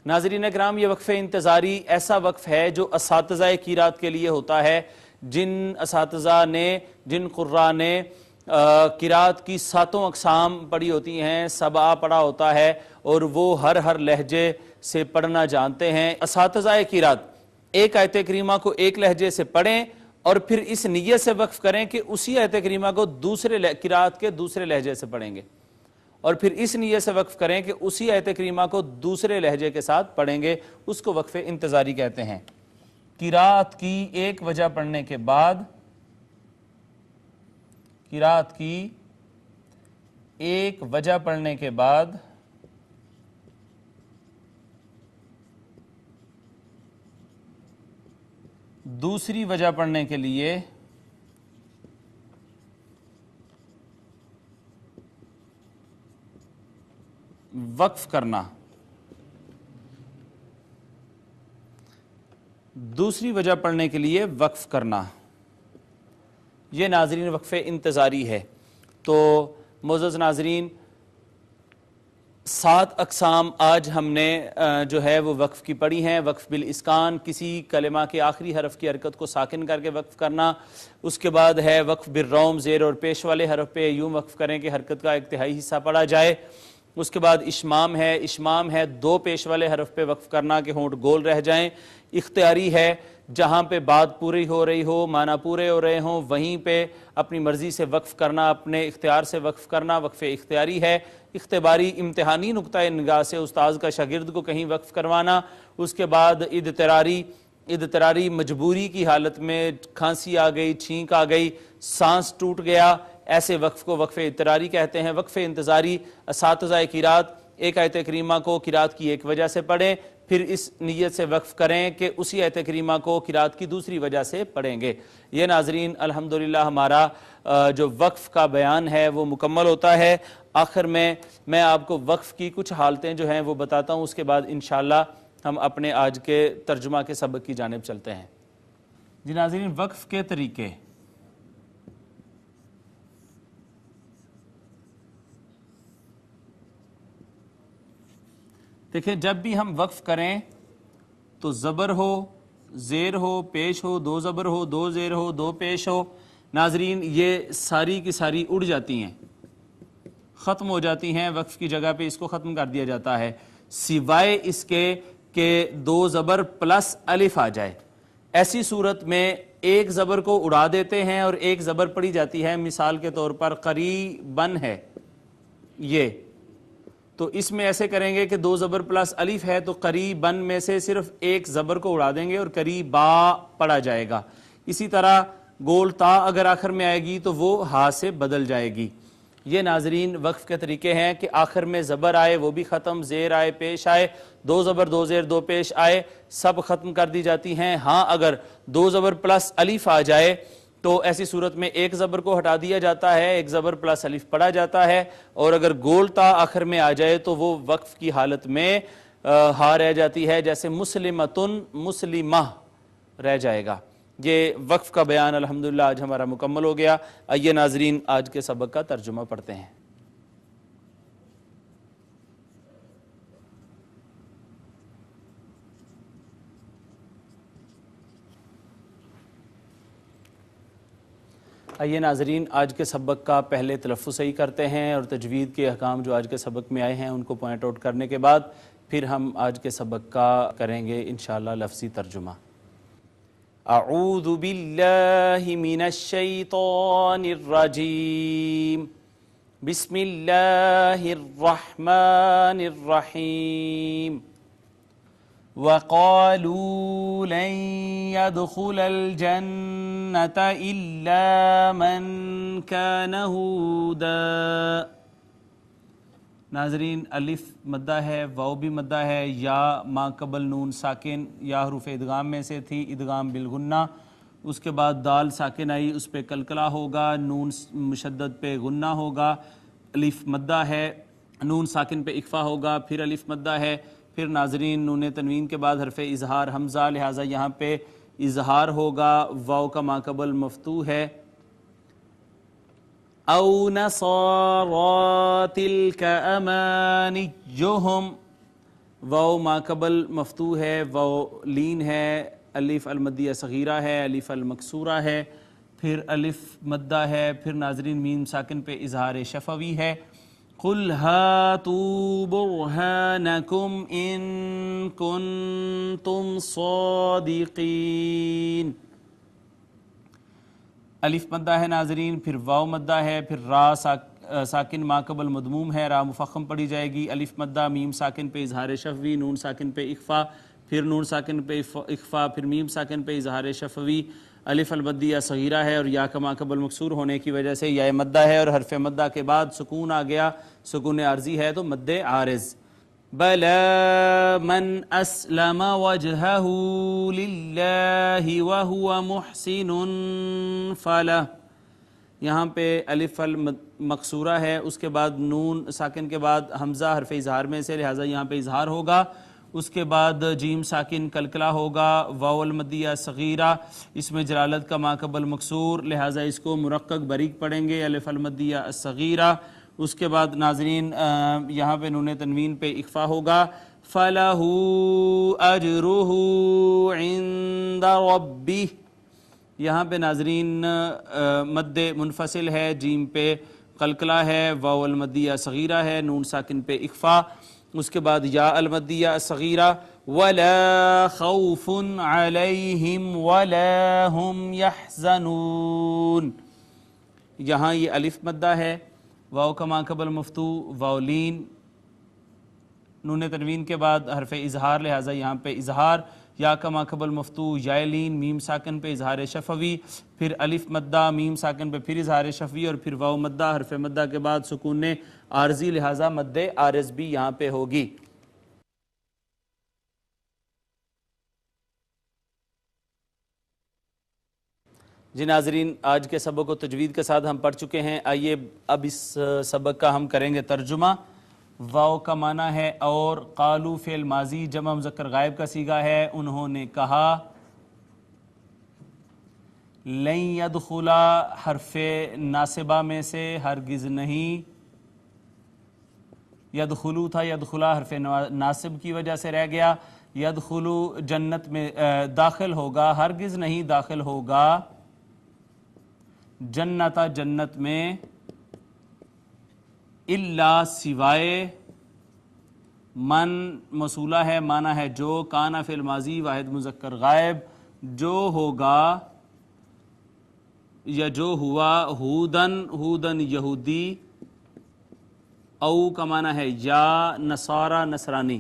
ناظرین اکرام، یہ وقف انتظاری ایسا وقف ہے جو اساتذہ قرات کے لیے ہوتا ہے، جن اساتذہ نے، جن قراء نے قرات کی 7 اقسام پڑھی ہوتی ہیں، سبع پڑھا ہوتا ہے، اور وہ ہر لہجے سے پڑھنا جانتے ہیں۔ اساتذہ قرات ایک آیت کریمہ کو ایک لہجے سے پڑھیں اور پھر اس نیت سے وقف کریں کہ اسی آیت کریمہ کو دوسرے قرات کے دوسرے لہجے سے پڑھیں گے، اور پھر اس نیت سے وقف کریں کہ اسی آیت کریمہ کو دوسرے لہجے کے ساتھ پڑھیں گے۔ اس کو وقف انتظاری کہتے ہیں۔ قرات کی ایک وجہ پڑھنے کے بعد، قرات کی ایک وجہ پڑھنے کے بعد دوسری وجہ پڑھنے کے لیے وقف کرنا، دوسری وجہ پڑھنے کے لیے وقف کرنا، یہ ناظرین وقف انتظاری ہے۔ تو معزز ناظرین، 7 اقسام آج ہم نے جو ہے وہ وقف کی پڑھی ہیں۔ وقف بالاسکان، کسی کلمہ کے آخری حرف کی حرکت کو ساکن کر کے وقف کرنا۔ اس کے بعد ہے وقف بالروم، زیر اور پیش والے حرف پہ یوں وقف کریں کہ حرکت کا ایک تہائی حصہ پڑا جائے۔ اس کے بعد اشمام ہے 2 پیش والے حرف پہ وقف کرنا کہ ہونٹ گول رہ جائیں۔ اختیاری ہے، جہاں پہ بات پوری ہو رہی ہو، معنی پورے ہو رہے ہوں، وہیں پہ اپنی مرضی سے وقف کرنا، اپنے اختیار سے وقف کرنا، وقف اختیاری ہے۔ اختباری، امتحانی نقطۂ نگاہ سے استاذ کا شاگرد کو کہیں وقف کروانا۔ اس کے بعد اضطراری مجبوری کی حالت میں کھانسی آ گئی، چھینک آ گئی، سانس ٹوٹ گیا، ایسے وقف کو وقف اضطراری کہتے ہیں۔ وقف انتظاری، اساتذہ قرات ایک آیت کریمہ کو قرات کی ایک وجہ سے پڑھیں، پھر اس نیت سے وقف کریں کہ اسی آیت کریمہ کو قرات کی دوسری وجہ سے پڑھیں گے۔ یہ ناظرین الحمدللہ ہمارا جو وقف کا بیان ہے وہ مکمل ہوتا ہے۔ آخر میں آپ کو وقف کی کچھ حالتیں جو ہیں وہ بتاتا ہوں، اس کے بعد انشاءاللہ ہم اپنے آج کے ترجمہ کے سبق کی جانب چلتے ہیں۔ جی ناظرین، وقف کے طریقے۔ دیکھیں، جب بھی ہم وقف کریں تو زبر ہو، زیر ہو، پیش ہو، 2 زبر ہو، 2 زیر ہو، 2 پیش ہو، ناظرین یہ ساری کی ساری اڑ جاتی ہیں، ختم ہو جاتی ہیں۔ وقف کی جگہ پہ اس کو ختم کر دیا جاتا ہے، سوائے اس کے کہ 2 زبر پلس الف آ جائے۔ ایسی صورت میں ایک زبر کو اڑا دیتے ہیں اور ایک زبر پڑی جاتی ہے۔ مثال کے طور پر قریباً ہے یہ، تو اس میں ایسے کریں گے کہ 2 زبر پلس الف ہے تو قریباً میں سے صرف ایک زبر کو اڑا دیں گے اور قریبا پڑا جائے گا۔ اسی طرح گول تا اگر آخر میں آئے گی تو وہ ہا سے بدل جائے گی۔ یہ ناظرین وقف کے طریقے ہیں کہ آخر میں زبر آئے وہ بھی ختم، زیر آئے، پیش آئے، 2 زبر 2 زیر 2 پیش آئے، سب ختم کر دی جاتی ہیں۔ ہاں اگر 2 زبر پلس الف آ جائے تو ایسی صورت میں ایک زبر کو ہٹا دیا جاتا ہے، ایک زبر پلس الف پڑھا جاتا ہے، اور اگر گول تا آخر میں آ جائے تو وہ وقف کی حالت میں ہا رہ جاتی ہے، جیسے مسلمتن مسلمہ رہ جائے گا۔ یہ وقف کا بیان الحمدللہ آج ہمارا مکمل ہو گیا۔ آئیے ناظرین آج کے سبق کا ترجمہ پڑھتے ہیں۔ آئیے ناظرین آج کے سبق کا پہلے تلفظ صحیح کرتے ہیں اور تجوید کے احکام جو آج کے سبق میں آئے ہیں ان کو پوائنٹ آؤٹ کرنے کے بعد پھر ہم آج کے سبق کا کریں گے انشاءاللہ لفظی ترجمہ۔ اعوذ باللہ من الشیطان الرجیم بسم اللہ الرحمن الرحیم وقالوا لن يدخل الجنة إلا من كان هودا. ناظرین الف مدہ ہے، واو بھی مدہ ہے، یا ما قبل نون ساکن یا حروف ادغام میں سے تھی، ادغام بالغنہ. اس کے بعد دال ساکن آئی، اس پہ کلکلہ ہوگا، نون مشدد پہ غنہ ہوگا. الف مدہ ہے، نون ساکن پہ اخفا ہوگا، پھر الف مدہ ہے، پھر ناظرین نون تنوین کے بعد حرف اظہار حمزہ، لہٰذا یہاں پہ اظہار ہوگا. واو کا ما قبل مفتوح ہے. او نصارا تلک امانیہم، واو ما قبل مفتوح ہے، واو لین ہے، الف المدیہ صغیرہ ہے، الف المکسورہ ہے، پھر الف مدہ ہے، پھر ناظرین میم ساکن پہ اظہار شفوی ہے. قل هاتوا برهانكم ان كنتم صادقین. الف مدہ ہے ناظرین، پھر واو مدہ ہے، پھر را ساکن ما قبل مضموم ہے، را مفخم پڑھی جائے گی. الف مدہ، میم ساکن پہ اظہار شفوی، نون ساکن پہ اخفا، پھر نون ساکن پہ اخفا، پھر میم ساکن پہ اظہار شفوی. الف المدیہ صغیرہ ہے اور یا کا ما قبل مکسور ہونے کی وجہ سے یا مدہ ہے، اور حرف مدہ کے بعد سکون آ گیا، سکون عارضی ہے تو مد عارض. بلا من اسلم وجهه للہ وهو محسن فلہ. یہاں پہ الف المکسورہ ہے، اس کے بعد نون ساکن کے بعد حمزہ حرف اظہار میں سے، لہٰذا یہاں پہ اظہار ہوگا. اس کے بعد جیم ساکن کلکلہ ہوگا. واو المدیہ صغیرہ، اس میں جلالت کا ما قبل مکسور، لہٰذا اس کو مرقق بریک پڑھیں گے، الف المدیہ صغیرہ. اس کے بعد ناظرین یہاں پہ نون تنوین پہ اخفا ہوگا. فَلَهُ أَجْرُهُ عِنْدَ رَبِّهِ. یہاں پہ ناظرین مد منفصل ہے، جیم پہ قلقلہ ہے، واو المدیہ صغیرہ ہے، نون ساکن پہ اخفا. اس کے بعد یا المدیہ صغیرہ. وَلَا خَوْفٌ عَلَيْهِمْ وَلَا هُمْ يَحْزَنُونَ. یہاں یہ الف مدہ ہے، واو کا ما قبل مفتوح، واو لین، نون تنوین کے بعد حرف اظہار، لہٰذا یہاں پہ اظہار. یا کا ما قبل مفتوح، یا لین، میم ساکن پہ اظہار شفوی، پھر الف مدہ، میم ساکن پہ پھر اظہار شفوی، اور پھر واو مدہ، حرف مدہ کے بعد سکون عارضی، لہٰذا مد عارض بھی یہاں پہ ہوگی. جی ناظرین، آج کے سبق کو تجوید کے ساتھ ہم پڑھ چکے ہیں. آئیے اب اس سبق کا ہم کریں گے ترجمہ. واو کا معنی ہے اور، قالو فعل ماضی جمع مذکر غائب کا صیغہ ہے، انہوں نے کہا. لن یدخلا حرف ناصبہ میں سے، ہرگز نہیں. یدخلو تھا، یدخلا حرف ناصب کی وجہ سے رہ گیا. یدخلو جنت میں داخل ہوگا، ہرگز نہیں داخل ہوگا. جنتا جنت میں، الا سوائے، من موصولہ ہے، معنی ہے جو، کانا فعل ماضی واحد مذکر غائب، جو ہوگا یا جو ہوا. ہودن، ہودن یہودی. او کا معنی ہے یا، نصارہ نصرانی.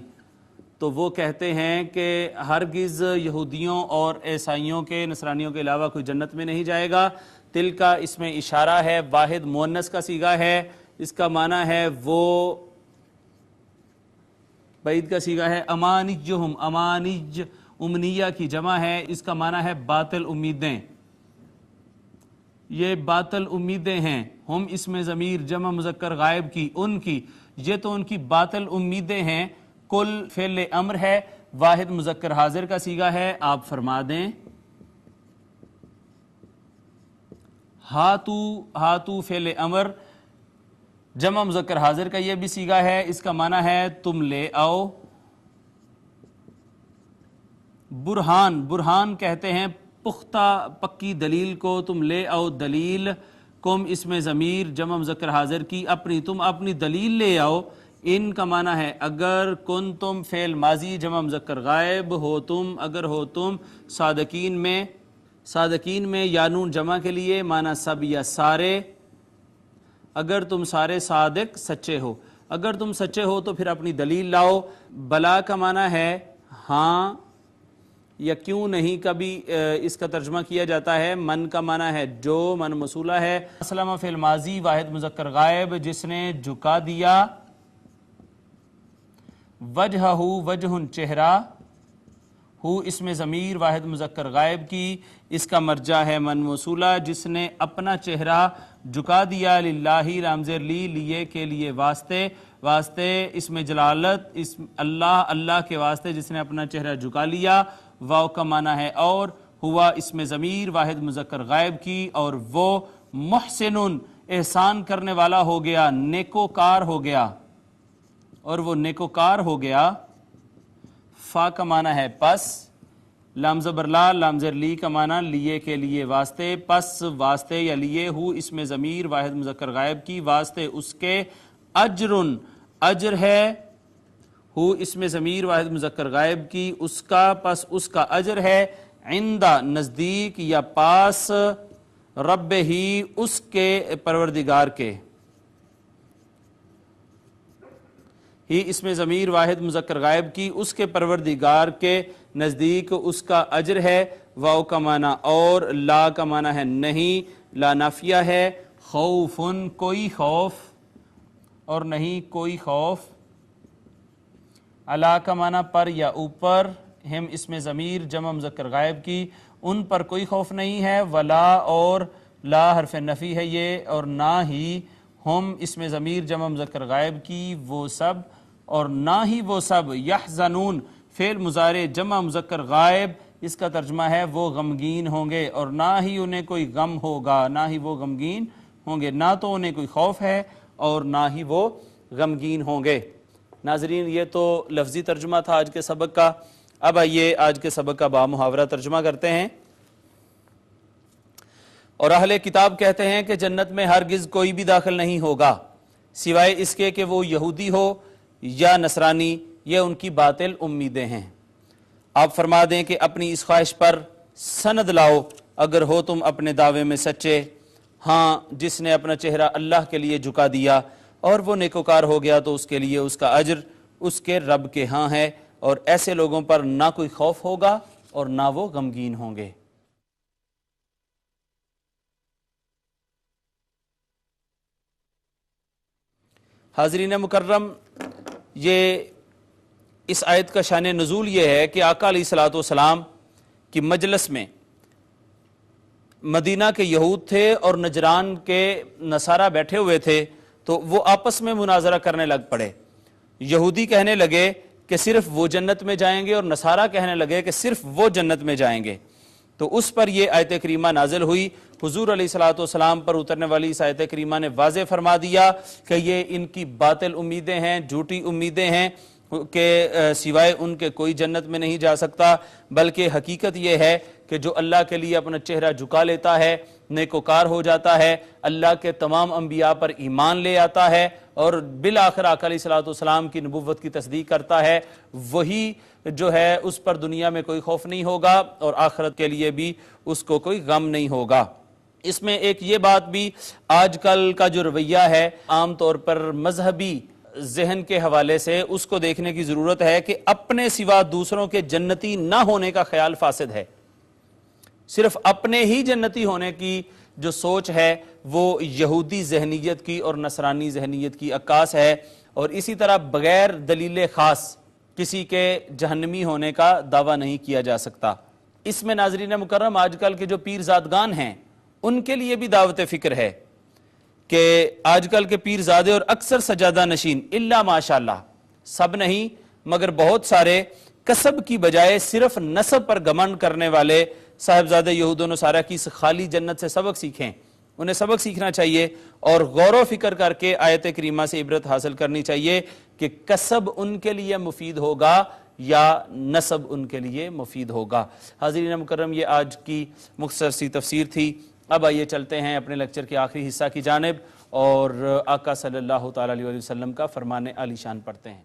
تو وہ کہتے ہیں کہ ہرگز یہودیوں اور عیسائیوں کے، نصرانیوں کے علاوہ کوئی جنت میں نہیں جائے گا. تل کا اس میں اشارہ ہے، واحد مؤنث کا صیغہ ہے، اس کا معنی ہے وہ، بعید کا صیغہ ہے. امانیہم، امانیج امنیہ کی جمع ہے، اس کا معنی ہے باطل امیدیں. یہ باطل امیدیں ہیں. ہم اس میں ضمیر جمع مذکر غائب کی، ان کی، یہ تو ان کی باطل امیدیں ہیں. کل فعل امر ہے، واحد مذکر حاضر کا صیغہ ہے، آپ فرما دیں. ہاتو، ہاتو فعل امر جمع مذکر حاضر کا یہ بھی صیغہ ہے، اس کا معنی ہے تم لے آؤ. برہان، برہان کہتے ہیں پختہ پکی دلیل کو، تم لے آؤ دلیل. کم اس میں ضمیر جمع مذکر حاضر کی، اپنی، تم اپنی دلیل لے آؤ. ان کا معنی ہے اگر، کن تم فعل ماضی جمع مذکر غائب، ہو تم، اگر ہو تم، صادقین میں صادقین میں یا نون جمع کے لیے، معنی سب یا سارے، اگر تم سارے صادق سچے ہو۔ اگر تم سچے ہو تو پھر اپنی دلیل لاؤ۔ بلا کا معنی ہے ہاں یا کیوں نہیں، کبھی اس کا ترجمہ کیا جاتا ہے۔ من کا معنی ہے جو، من موصولہ ہے۔ اسلم فعل ماضی واحد مذکر غائب، جس نے جھکا دیا۔ وجہہ وجہ چہرہ، ہو اس میں ضمیر واحد مذکر غائب کی، اس کا مرجع ہے من موصولہ، جس نے اپنا چہرہ جھکا دیا۔ للہ لام زیر لی، لیے کے لیے، واسطے، واسطے اس میں جلالت، اس اللہ، اللہ کے واسطے جس نے اپنا چہرہ جھکا لیا۔ واو کا معنی ہے اور، ہوا اس میں ضمیر واحد مذکر غائب کی، اور وہ محسن احسان کرنے والا ہو گیا، نیکوکار ہو گیا، اور وہ نیکوکار ہو گیا۔ فا کا معنی ہے پس، لام زبر لا، لام زر لی کا معنی لیے کے لیے، واسطے، پس واسطے یا لیے، ہو اس میں ضمیر واحد مذکر غائب کی، واسطے اس کے، اجرن اجر ہے، ہو اس میں ضمیر واحد مذکر غائب کی، اس کا، پس اس کا اجر ہے، عندہ نزدیک یا پاس، رب ہی اس کے پروردگار کے، ہی اس میں ضمیر واحد مذکر غائب کی، اس کے پروردگار کے نزدیک اس کا اجر ہے۔ واو کا معنی اور، لا کا معنی ہے نہیں، لا نافیہ ہے۔ خوفن کوئی خوف، اور نہیں کوئی خوف۔ علا کا معنی پر یا اوپر، ہم اس میں ضمیر جمع مذکر غائب کی، ان پر کوئی خوف نہیں ہے۔ ولا اور، لا حرف نفی ہے یہ، اور نہ ہی، ہم اس میں ضمیر جمع مذکر غائب کی، وہ سب، اور نہ ہی وہ سب، یحزنون فعل مضارع جمع مذکر غائب، اس کا ترجمہ ہے وہ غمگین ہوں گے، اور نہ ہی انہیں کوئی غم ہوگا، نہ ہی وہ غمگین ہوں گے، نہ تو انہیں کوئی خوف ہے اور نہ ہی وہ غمگین ہوں گے۔ ناظرین یہ تو لفظی ترجمہ تھا آج کے سبق کا، اب آئیے آج کے سبق کا بامحاورہ ترجمہ کرتے ہیں۔ اور اہل کتاب کہتے ہیں کہ جنت میں ہرگز کوئی بھی داخل نہیں ہوگا سوائے اس کے کہ وہ یہودی ہو یا نصرانی، یہ ان کی باطل امیدیں ہیں۔ آپ فرما دیں کہ اپنی اس خواہش پر سند لاؤ اگر ہو تم اپنے دعوے میں سچے، ہاں جس نے اپنا چہرہ اللہ کے لیے جھکا دیا اور وہ نیکوکار ہو گیا تو اس کے لیے اس کا اجر اس کے رب کے ہاں ہے، اور ایسے لوگوں پر نہ کوئی خوف ہوگا اور نہ وہ غمگین ہوں گے۔ حاضرین مکرم، یہ اس آیت کا شان نزول یہ ہے کہ آقا علیہ الصلوۃ والسلام کی مجلس میں مدینہ کے یہود تھے اور نجران کے نصارہ بیٹھے ہوئے تھے، تو وہ آپس میں مناظرہ کرنے لگ پڑے۔ یہودی کہنے لگے کہ صرف وہ جنت میں جائیں گے، اور نصارہ کہنے لگے کہ صرف وہ جنت میں جائیں گے۔ تو اس پر یہ آیت کریمہ نازل ہوئی۔ حضور علیہ الصلوۃ والسلام پر اترنے والی اس آیت کریمہ نے واضح فرما دیا کہ یہ ان کی باطل امیدیں ہیں، جھوٹی امیدیں ہیں کہ سوائے ان کے کوئی جنت میں نہیں جا سکتا، بلکہ حقیقت یہ ہے کہ جو اللہ کے لیے اپنا چہرہ جھکا لیتا ہے، نیکوکار ہو جاتا ہے، اللہ کے تمام انبیاء پر ایمان لے آتا ہے، اور بالآخر آقا علیہ الصلوۃ والسلام کی نبوت کی تصدیق کرتا ہے، وہی جو ہے اس پر دنیا میں کوئی خوف نہیں ہوگا اور آخرت کے لیے بھی اس کو کوئی غم نہیں ہوگا۔ اس میں ایک یہ بات بھی، آج کل کا جو رویہ ہے عام طور پر مذہبی ذہن کے حوالے سے، اس کو دیکھنے کی ضرورت ہے کہ اپنے سوا دوسروں کے جنتی نہ ہونے کا خیال فاسد ہے۔ صرف اپنے ہی جنتی ہونے کی جو سوچ ہے وہ یہودی ذہنیت کی اور نصرانی ذہنیت کی عکاس ہے، اور اسی طرح بغیر دلیل خاص کسی کے جہنمی ہونے کا دعویٰ نہیں کیا جا سکتا۔ اس میں ناظرین مکرم آج کل کے جو پیر زادگان ہیں ان کے لیے بھی دعوت فکر ہے کہ آج کل کے پیر زادے اور اکثر سجادہ نشین، الا ماشاءاللہ سب نہیں مگر بہت سارے، کسب کی بجائے صرف نسب پر گمنڈ کرنے والے صاحبزادے یہود و نصارہ کی خالی جنت سے سبق سیکھیں۔ انہیں سبق سیکھنا چاہیے اور غور و فکر کر کے آیت کریمہ سے عبرت حاصل کرنی چاہیے کہ کسب ان کے لیے مفید ہوگا یا نسب ان کے لیے مفید ہوگا۔ حاضرین مکرم، یہ آج کی مختصر سی تفسیر تھی۔ اب آئیے چلتے ہیں اپنے لیکچر کے آخری حصہ کی جانب اور آقا صلی اللہ تعالی علیہ وسلم کا فرمان عالی شان پڑھتے ہیں۔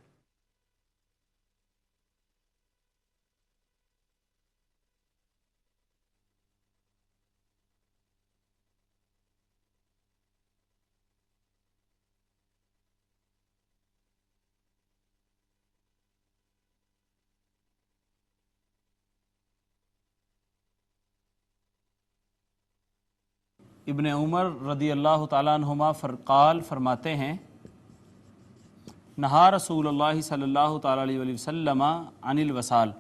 ابن عمر رضی اللہ تعالیٰ عنہما فرماتے ہیں نہا رسول اللہ صلی اللہ تعالیٰ علیہ وسلم عن الوصال،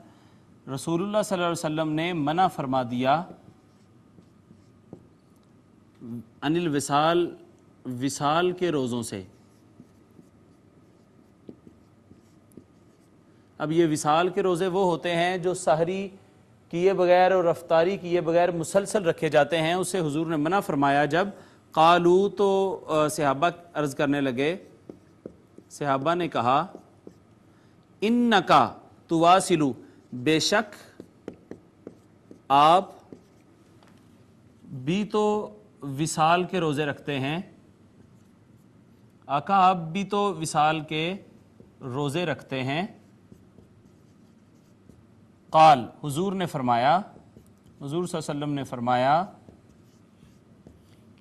رسول اللہ صلی اللہ علیہ وسلم نے منع فرما دیا عن الوصال، وصال کے روزوں سے۔ اب یہ وصال کے روزے وہ ہوتے ہیں جو سحری کیے بغیر اور افطاری کیے بغیر مسلسل رکھے جاتے ہیں، اسے حضور نے منع فرمایا۔ جب قالو تو صحابہ عرض کرنے لگے، صحابہ نے کہا انکا تواصلو، بے شک آپ بھی تو وصال کے روزے رکھتے ہیں، آقا آپ بھی تو وصال کے روزے رکھتے ہیں۔ قال، حضور نے فرمایا، حضور صلی اللہ علیہ وسلم نے فرمایا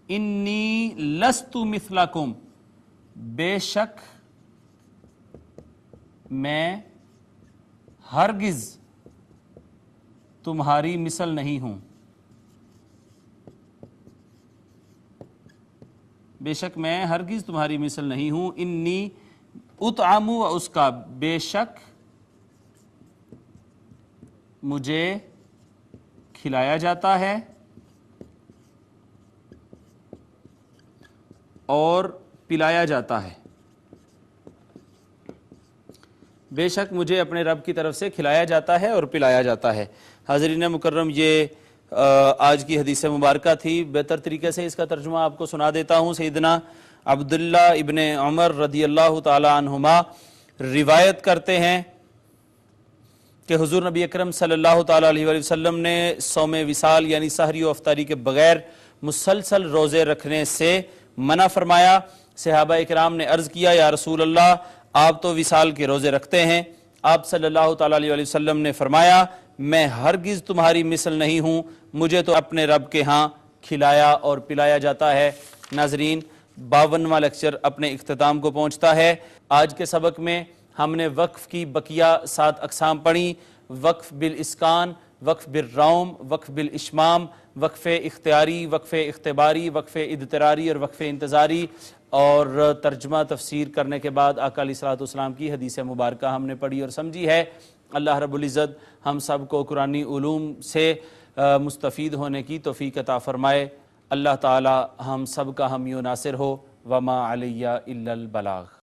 انی لست مثلکم، بے شک میں ہرگز تمہاری مثل نہیں ہوں، بے شک میں ہرگز تمہاری مثل نہیں ہوں۔ انی اطعم، اس کا بے شک مجھے کھلایا جاتا ہے اور پلایا جاتا ہے، بے شک مجھے اپنے رب کی طرف سے کھلایا جاتا ہے اور پلایا جاتا ہے۔ حاضرین مکرم، یہ آج کی حدیث مبارکہ تھی۔ بہتر طریقے سے اس کا ترجمہ آپ کو سنا دیتا ہوں۔ سیدنا عبداللہ ابن عمر رضی اللہ تعالی عنہما روایت کرتے ہیں کہ حضور نبی اکرم صلی اللہ تعالی علیہ وسلم نے صوم وصال یعنی سحری و افطاری کے بغیر مسلسل روزے رکھنے سے منع فرمایا۔ صحابہ اکرام نے عرض کیا، یا رسول اللہ آپ تو وصال کے روزے رکھتے ہیں۔ آپ صلی اللہ تعالی علیہ وسلم نے فرمایا میں ہرگز تمہاری مثل نہیں ہوں، مجھے تو اپنے رب کے ہاں کھلایا اور پلایا جاتا ہے۔ ناظرین، 52واں لیکچر اپنے اختتام کو پہنچتا ہے۔ آج کے سبق میں ہم نے وقف کی بقیہ 7 اقسام پڑھی: وقف بالاسکان، وقف بالروم، وقف بالاشمام، وقف اختیاری، وقف اختباری، وقف اضطراری اور وقف انتظاری، اور ترجمہ تفسیر کرنے کے بعد آقا علیہ الصلوۃ والسلام کی حدیث مبارکہ ہم نے پڑھی اور سمجھی ہے۔ اللہ رب العزت ہم سب کو قرآنی علوم سے مستفید ہونے کی توفیق عطا فرمائے۔ اللہ تعالی ہم سب کا حامی و ناصر ہو۔ وما علیہ الا البلاغ۔